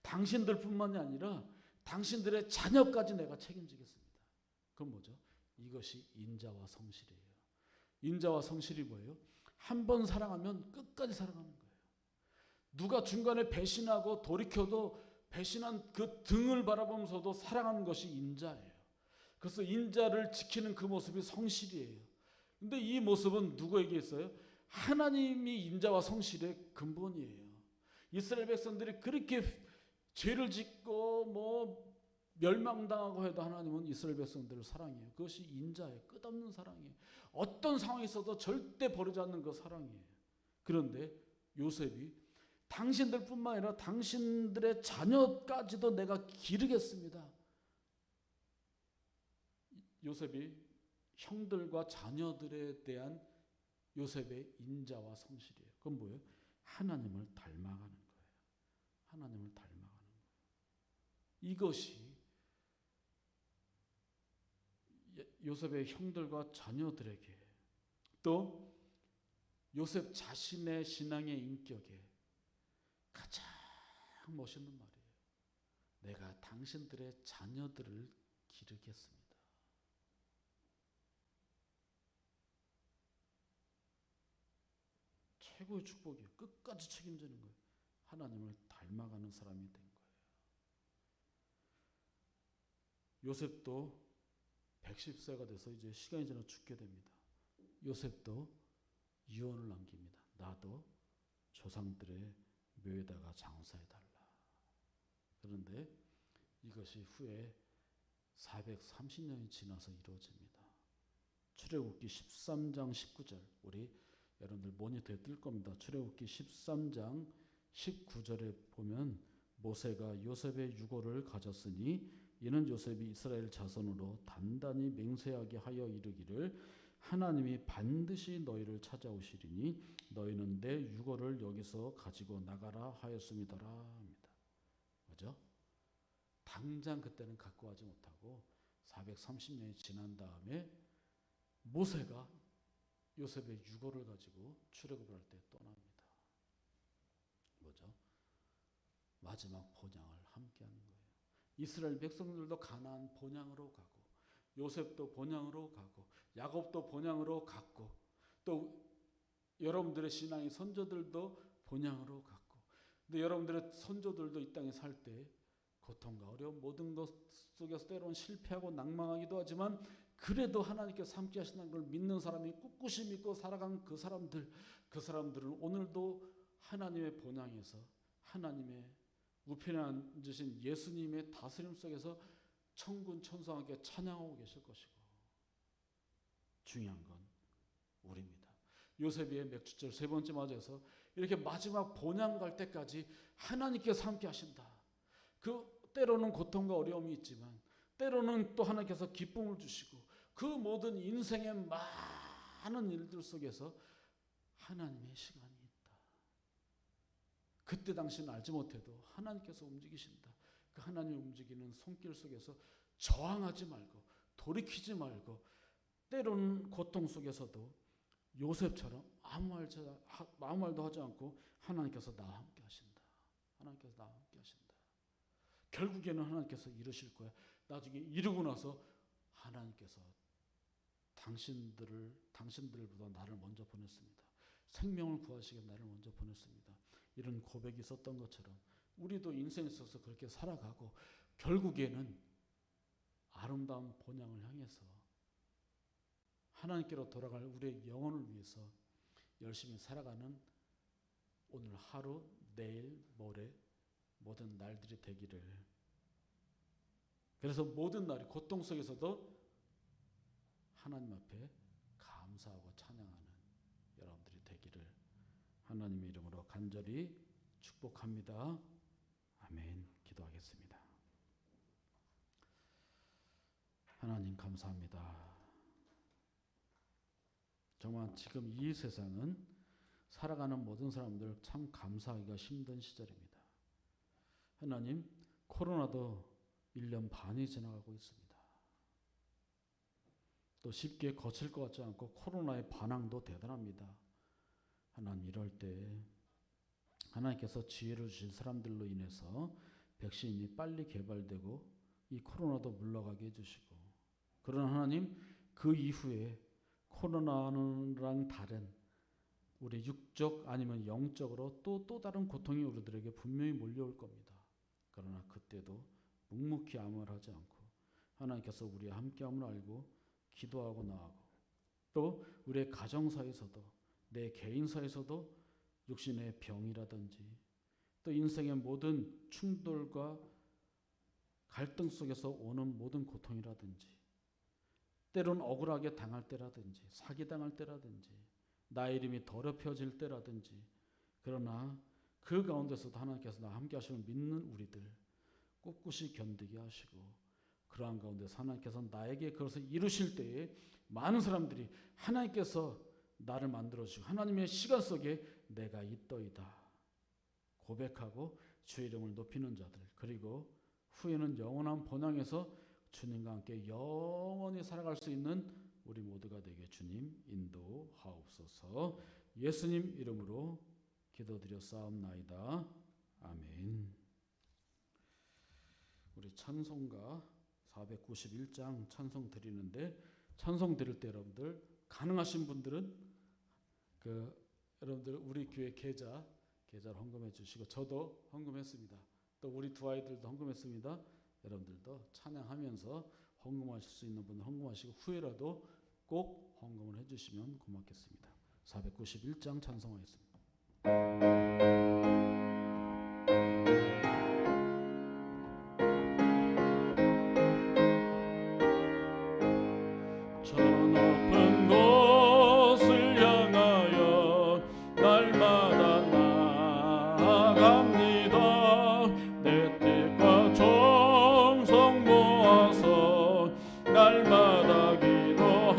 당신들뿐만이 아니라 당신들의 자녀까지 내가 책임지겠습니다. 그건 뭐죠? 이것이 인자와 성실이에요. 인자와 성실이 뭐예요? 한 번 사랑하면 끝까지 사랑하는 거예요. 누가 중간에 배신하고 돌이켜도 배신한 그 등을 바라보면서도 사랑하는 것이 인자예요. 그래서 인자를 지키는 그 모습이 성실이에요. 근데 이 모습은 누구에게 있어요? 하나님이 인자와 성실의 근본이에요. 이스라엘 백성들이 그렇게 죄를 짓고 멸망당하고 해도 하나님은 이스라엘 백성들을 사랑해요. 그것이 인자예요. 끝없는 사랑이에요. 어떤 상황이 있어도 절대 버리지 않는 그 사랑이에요. 그런데 요셉이 당신들뿐만 아니라 당신들의 자녀까지도 내가 기르겠습니다. 요셉이 형들과 자녀들에 대한 요셉의 인자와 성실이에요. 그건 뭐예요? 하나님을 닮아가는 거예요. 하나님을 닮아가는 거예요. 이것이 요셉의 형들과 자녀들에게 또 요셉 자신의 신앙의 인격에 가장 멋있는 말이에요. 내가 당신들의 자녀들을 기르겠습니다. 최고의 축복이에요. 끝까지 책임지는 거예요. 하나님을 닮아가는 사람이 된 거예요. 요셉도 110세가 돼서 이제 시간이 지나 죽게 됩니다. 요셉도 유언을 남깁니다. 나도 조상들의 묘에다가 장사해달라. 그런데 이것이 후에 430년이 지나서 이루어집니다. 출애굽기 13장 19절, 우리 여러분들 모니터에 뜰 겁니다. 출애굽기 13장 19절에 보면 모세가 요셉의 유고를 가졌으니 이는 요셉이 이스라엘 자손으로 단단히 맹세하게 하여 이르기를 하나님이 반드시 너희를 찾아오시리니 너희는 내 유고를 여기서 가지고 나가라 하였음이더라 합니다. 그죠? 당장 그때는 갖고 가지 못하고 430년이 지난 다음에 모세가 요셉의 유고를 가지고 출애굽을 할 때 떠납니다. 뭐죠? 마지막 본향을 함께 하는 거예요. 이스라엘 백성들도 가나안 본향으로 가고 요셉도 본향으로 가고 야곱도 본향으로 갔고 또 여러분들의 신앙의 선조들도 본향으로 갔고 근데 여러분들의 선조들도 이 땅에 살 때 고통과 어려움 모든 것 속에서 때로는 실패하고 낭망하기도 하지만 그래도 하나님께서 함께 하신다는 걸 믿는 사람이 꿋꿋이 믿고 살아간 그 사람들은 오늘도 하나님의 본향에서 하나님의 우편에 앉으신 예수님의 다스림 속에서 천군 천사와 함께 찬양하고 계실 것이고 중요한 건 우리입니다. 요셉의 맥주절 세 번째 맞이해서 이렇게 마지막 본향 갈 때까지 하나님께서 함께 하신다. 그 때로는 고통과 어려움이 있지만 때로는 또 하나님께서 기쁨을 주시고 그 모든 인생의 많은 일들 속에서 하나님의 시간이 있다. 그때 당시는 알지 못해도 하나님께서 움직이신다. 그 하나님이 움직이는 손길 속에서 저항하지 말고 돌이키지 말고 때로는 고통 속에서도 요셉처럼 아무 말도 하지 않고 하나님께서 나와 함께 하신다. 하나님께서 나와 함께 하신다. 결국에는 하나님께서 이루실 거야. 나중에 이루고 나서 하나님께서 당신들보다 나를 먼저 보냈습니다. 생명을 구하시기 나를 먼저 보냈습니다. 이런 고백이 있었던 것처럼 우리도 인생에 있어서 그렇게 살아가고 결국에는 아름다운 본향을 향해서 하나님께로 돌아갈 우리의 영혼을 위해서 열심히 살아가는 오늘 하루, 내일, 모레 모든 날들이 되기를. 그래서 모든 날이 고통 속에서도 하나님 앞에 감사하고 찬양하는 여러분들이 되기를 하나님의 이름으로 간절히 축복합니다. 아멘. 기도하겠습니다. 하나님 감사합니다. 정말 지금 이 세상은 살아가는 모든 사람들 참 감사하기가 힘든 시절입니다. 하나님, 코로나도 1년 반이 지나가고 있습니다. 또 쉽게 거칠 것 같지 않고 코로나의 반항도 대단합니다. 하나님, 이럴 때 하나님께서 지혜를 주신 사람들로 인해서 백신이 빨리 개발되고 이 코로나도 물러가게 해주시고, 그러나 하나님, 그 이후에 코로나랑 다른 우리 육적 아니면 영적으로 또 다른 고통이 우리들에게 분명히 몰려올 겁니다. 그러나 그때도 묵묵히 아무 말 하지 않고 하나님께서 우리와 함께함을 알고 기도하고 나아가고, 또 우리의 가정사에서도 내 개인사에서도 육신의 병이라든지 또 인생의 모든 충돌과 갈등 속에서 오는 모든 고통이라든지 때로는 억울하게 당할 때라든지 사기당할 때라든지 나의 이름이 더럽혀질 때라든지, 그러나 그 가운데서도 하나님께서 나와 함께 하시는 믿는 우리들 꿋꿋이 견디게 하시고, 그러한 가운데서 하나님께서 나에게 그것을 이루실 때에 많은 사람들이 하나님께서 나를 만들어주시고 하나님의 시간 속에 내가 있더이다 고백하고 주의 이름을 높이는 자들, 그리고 후에는 영원한 본향에서 주님과 함께 영원히 살아갈 수 있는 우리 모두가 되게 주님 인도하옵소서. 예수님 이름으로 기도드렸사옵나이다. 아멘. 우리 찬송가 491장 찬송 드리는데, 찬송 드릴 때 여러분들 가능하신 분들은 여러분들 우리 교회 계좌를 헌금해 주시고, 저도 헌금했습니다. 또 우리 두 아이들도 헌금했습니다. 여러분들도 찬양하면서 헌금하실 수 있는 분은 헌금하시고 후에라도 꼭 헌금을 해주시면 고맙겠습니다. 491장 찬송하겠습니다. 저 높은 곳을 향하여 날마다 나아갑니다. 내 뜻과 정성 모아서 날마다 기도합니다.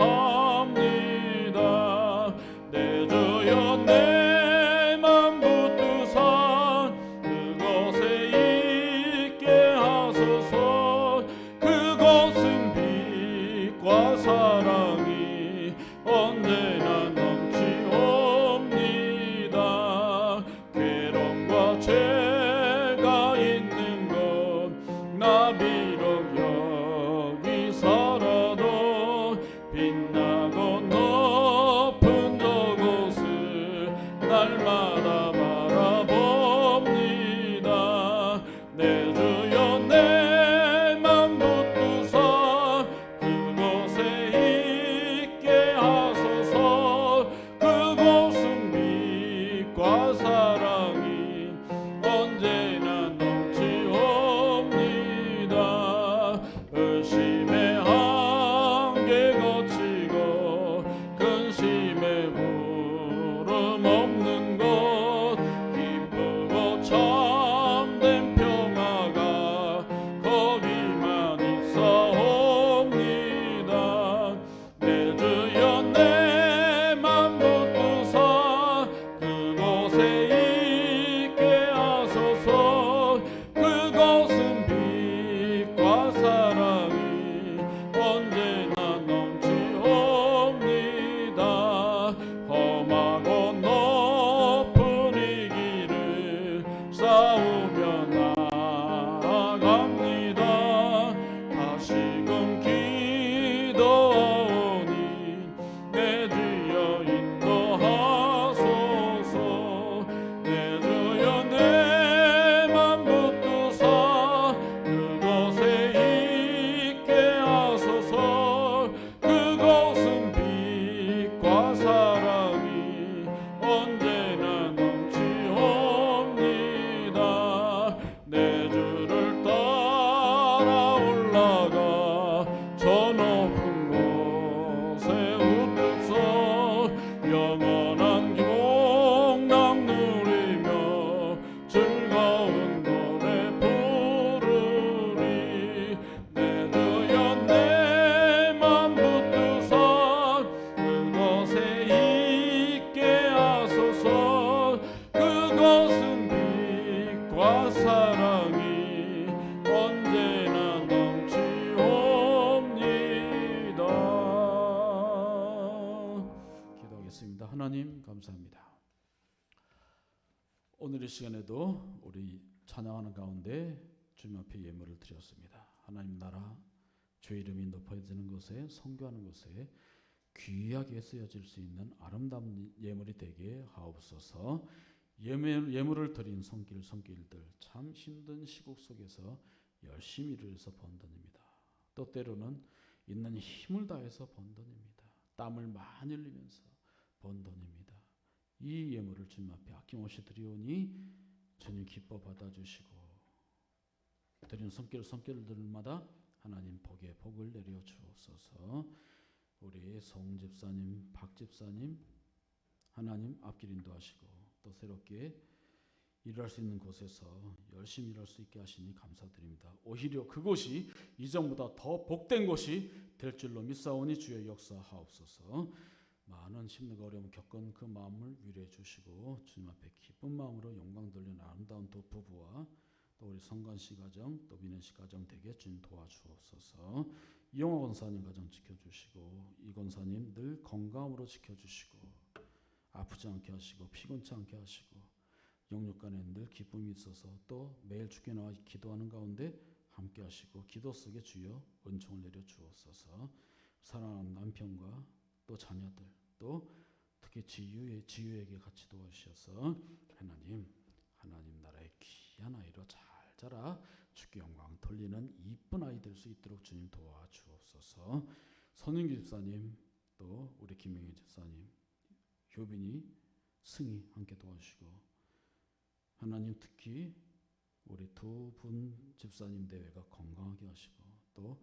내 주여 내 맘 붙드사 그곳에 있게 하소서. 그곳은 빛과 사랑이 언제나 넘치옵니다. 괴로움과 죄가 있는 것 나 비록 여기 살아도 빛나고 높은 저곳을 날마다 바라봅니다. 내 주여 내 맘 붙드사 그곳에 있게 하소서. 그곳은 빛과 사랑이 언제나 넘치옵니다. 의심의 한계 거치고 근심의 부름 없는 곳 기쁘고 참된 평화가 거기만 있사옵니다. 내 주여 내 맘 붙드사 그곳에 있게 하소서. 그곳은 빛과 사랑이 언제나 넘치옵니다. 험하고 높은 이 길을 싸우며 나아갑니다. 다시금 기도하오니 내 주여 인도하소서. 내 주여 내 맘 붙드사 그곳에 있게 하소서. 그곳은 빛과 사랑이 언제나 넘치옵니다. 내 주를 따라 올라가 저 높은 곳에 웃듯서 영원한 기복락 누리며 즐거운 노래 부르리. 내 주여 내 맘 붙드사 그곳에 있게 하소서. 그곳은 빛과 사랑이 언제나 넘치옵니다. 기도하겠습니다. 하나님 감사합니다. 오늘 이 시간에도 우리 찬양하는 가운데 주님 앞에 예물을 드렸습니다. 하나님 나라 주의 이름이 높아지는 것에 선교하는 것에 귀하게 쓰여질 수 있는 아름다운 예물이 되게 하옵소서. 예물을 드린 손길들 참 힘든 시국 속에서 열심히 일을 해서 번 돈입니다. 또 때로는 있는 힘을 다해서 번 돈입니다. 땀을 많이 흘리면서 번 돈입니다. 이 예물을 주님 앞에 아낌없이 드리오니 주님 기뻐 받아주시고 드린 손길들마다 하나님 복에 복을 내려 주옵소서. 우리 송 집사님, 박 집사님 하나님 앞길 인도하시고 또 새롭게 일할 수 있는 곳에서 열심히 일할 수 있게 하시니 감사드립니다. 오히려 그곳이 이전보다 더 복된 곳이 될 줄로 믿사오니 주의 역사하옵소서. 많은 힘든 어려움 겪은 그 마음을 위로해 주시고 주님 앞에 기쁜 마음으로 영광 돌리는 아름다운 두 부부와 또 우리 성관 씨 가정 또 민현 씨 가정 되게 주님 도와주옵소서. 이용호 권사님 가정 지켜주시고 이 권사님 늘 건강으로 지켜주시고 아프지 않게 하시고 피곤치 않게 하시고 영육간에 늘 기쁨이 있어서 또 매일 주께 나와 기도하는 가운데 함께 하시고 기도 속에 주여 은총을 내려 주옵소서. 사랑하는 남편과 또 자녀들 또 특히 지유에게 같이 도와주셔서 하나님 나라의 귀한 아이로 잘 자라 주께 영광 돌리는 이쁜 아이 될 수 있도록 주님 도와주옵소서. 선윤기 집사님, 또 우리 김명희 집사님, 효빈이, 승희 함께 도와주시고, 하나님 특히 우리 두 분 집사님 대회가 건강하게 하시고, 또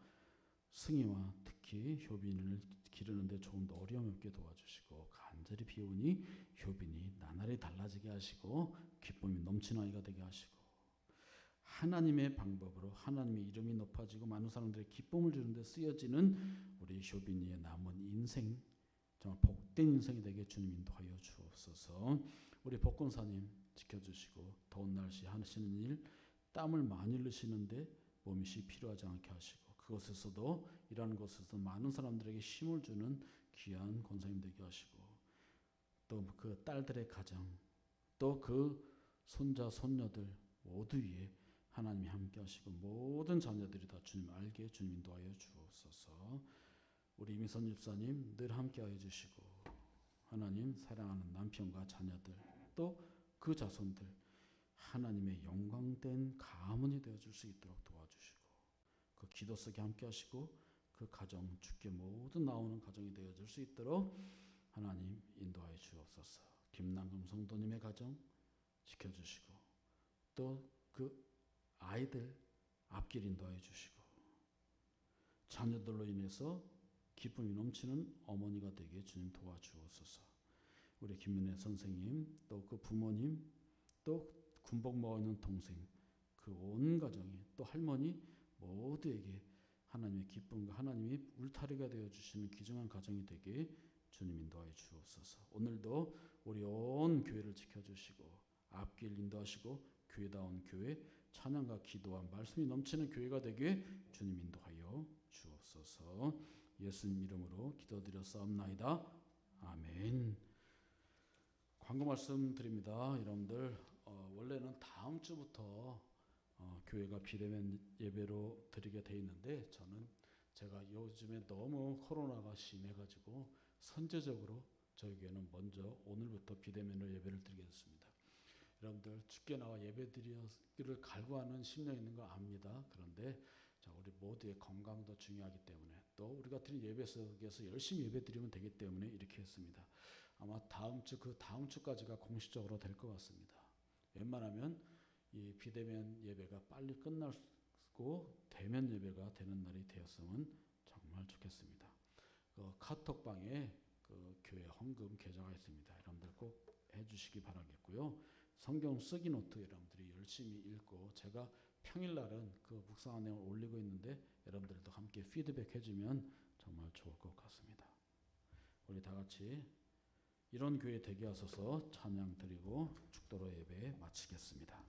승희와 특히 효빈을 기르는데 조금 더 어려움 없게 도와주시고, 간절히 비우니 효빈이 나날이 달라지게 하시고 기쁨이 넘치는 아이가 되게 하시고, 하나님의 방법으로 하나님의 이름이 높아지고 많은 사람들의 기쁨을 주는데 쓰여지는 우리 효빈이의 남은 인생, 정말 복된 인생이 되게 주님 인도하여 주옵소서. 우리 복권사님 지켜주시고, 더운 날씨 하시는 일 땀을 많이 흘리시는데 몸이 필요하지 않게 하시고, 그것에서도 일하는 곳에서 많은 사람들에게 힘을 주는 귀한 권사님 되게 하시고, 또 그 딸들의 가정, 또 그 손자 손녀들 모두 위에 하나님이 함께 하시고, 모든 자녀들이 다 주님 알게 주님 인도하여 주옵소서. 우리 이미선 집사님 늘 함께 하여 주시고, 하나님 사랑하는 남편과 자녀들, 또 그 자손들 하나님의 영광된 가문이 되어줄 수 있도록 도와주시고, 그 기도 속에 함께 하시고, 그 가정 주께 모두 나오는 가정이 되어줄 수 있도록 하나님 인도하여 주옵소서. 김남금 성도님의 가정 지켜주시고, 또 그 아이들 앞길 인도하여 주시고, 자녀들로 인해서 기쁨이 넘치는 어머니가 되게 주님 도와주옵소서. 우리 김민혜 선생님, 또 그 부모님, 또 군복 먹는 동생, 그 온 가정이, 또 할머니 모두에게 하나님의 기쁨과 하나님이 울타리가 되어 주시는 귀중한 가정이 되게 주님 인도하여 주옵소서. 오늘도 우리 온 교회를 지켜주시고 앞길 인도하시고, 교회다운 교회, 찬양과 기도와 말씀이 넘치는 교회가 되게 주님 인도하여 주옵소서. 예수님 이름으로 기도드렸사옵나이다. 아멘. 광고 말씀 드립니다. 여러분들 원래는 다음 주부터 교회가 비대면 예배로 드리게 돼 있는데, 제가 요즘에 너무 코로나가 심해가지고 선제적으로 저희 교회는 먼저 오늘부터 비대면으로 예배를 드리겠습니다. 여러분들 주께 나와 예배드리기를 갈구하는 심령이 있는 거 압니다. 그런데 우리 모두의 건강도 중요하기 때문에, 또 우리가 드린 예배 속에서 열심히 예배드리면 되기 때문에 이렇게 했습니다. 아마 다음 주, 그 다음 주까지가 공식적으로 될 것 같습니다. 웬만하면 이 비대면 예배가 빨리 끝나고 대면 예배가 되는 날이 되었으면 정말 좋겠습니다. 카톡방에 그 교회 헌금 계좌가 있습니다. 여러분들 꼭 해주시기 바라겠고요. 성경 쓰기 노트 여러분들이 열심히 읽고, 제가 평일날은 그 묵상한 내용을 올리고 있는데 여러분들도 함께 피드백 해주면 정말 좋을 것 같습니다. 우리 다 같이 이런 교회 되게 하소서 찬양 드리고 축도로 예배 마치겠습니다.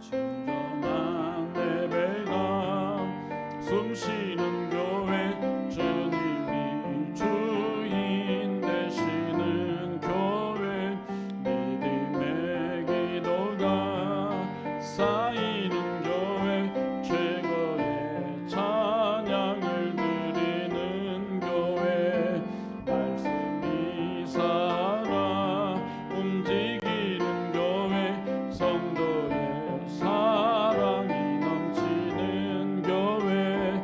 진정한 예배가 숨쉬는 교회, 주님이 주인 되시는 교회, 믿음의 기도가 쌓이는 교회, 최고의 찬양을 드리는 교회, 말씀이 살아 움직이는 교회, 성도의 사랑이 넘치는 교회,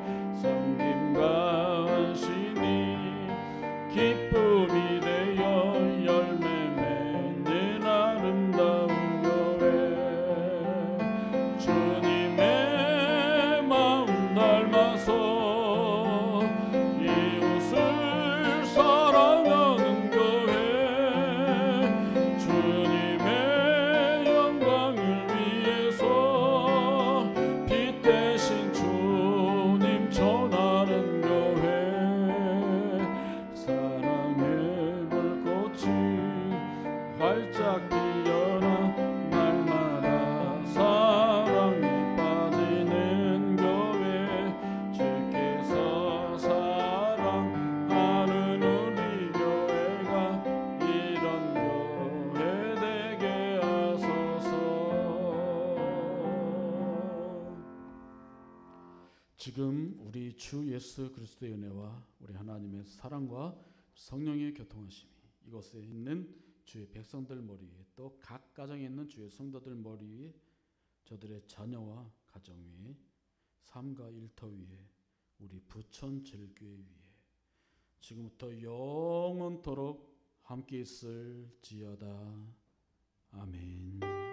섬김과 헌신이 기쁨이 되어 열매 맺는 아름다운 교회, 주님의 마음 닮아서 이웃을 사랑하는 교회, 주님의 영광을 위해서 빛 대신 주님 전하는 교회, 사랑의 불꽃이 활짝 피어나 날마다 사랑이 빠지는 교회, 주께서 사랑하는 우리 교회가 이런 교회 되게 하소서. 지금 우리 주 예수 그리스도의 은혜와 우리 하나님의 사랑과 성령의 교통하심이 이곳에 있는 주의 백성들 머리 위에 또 각 가정에 있는 주의 성도들 머리 위에 저들의 자녀와 가정 위에 삶과 일터 위에 우리 부천 제일교회 위에 지금부터 영원토록 함께 있을지어다. 아멘.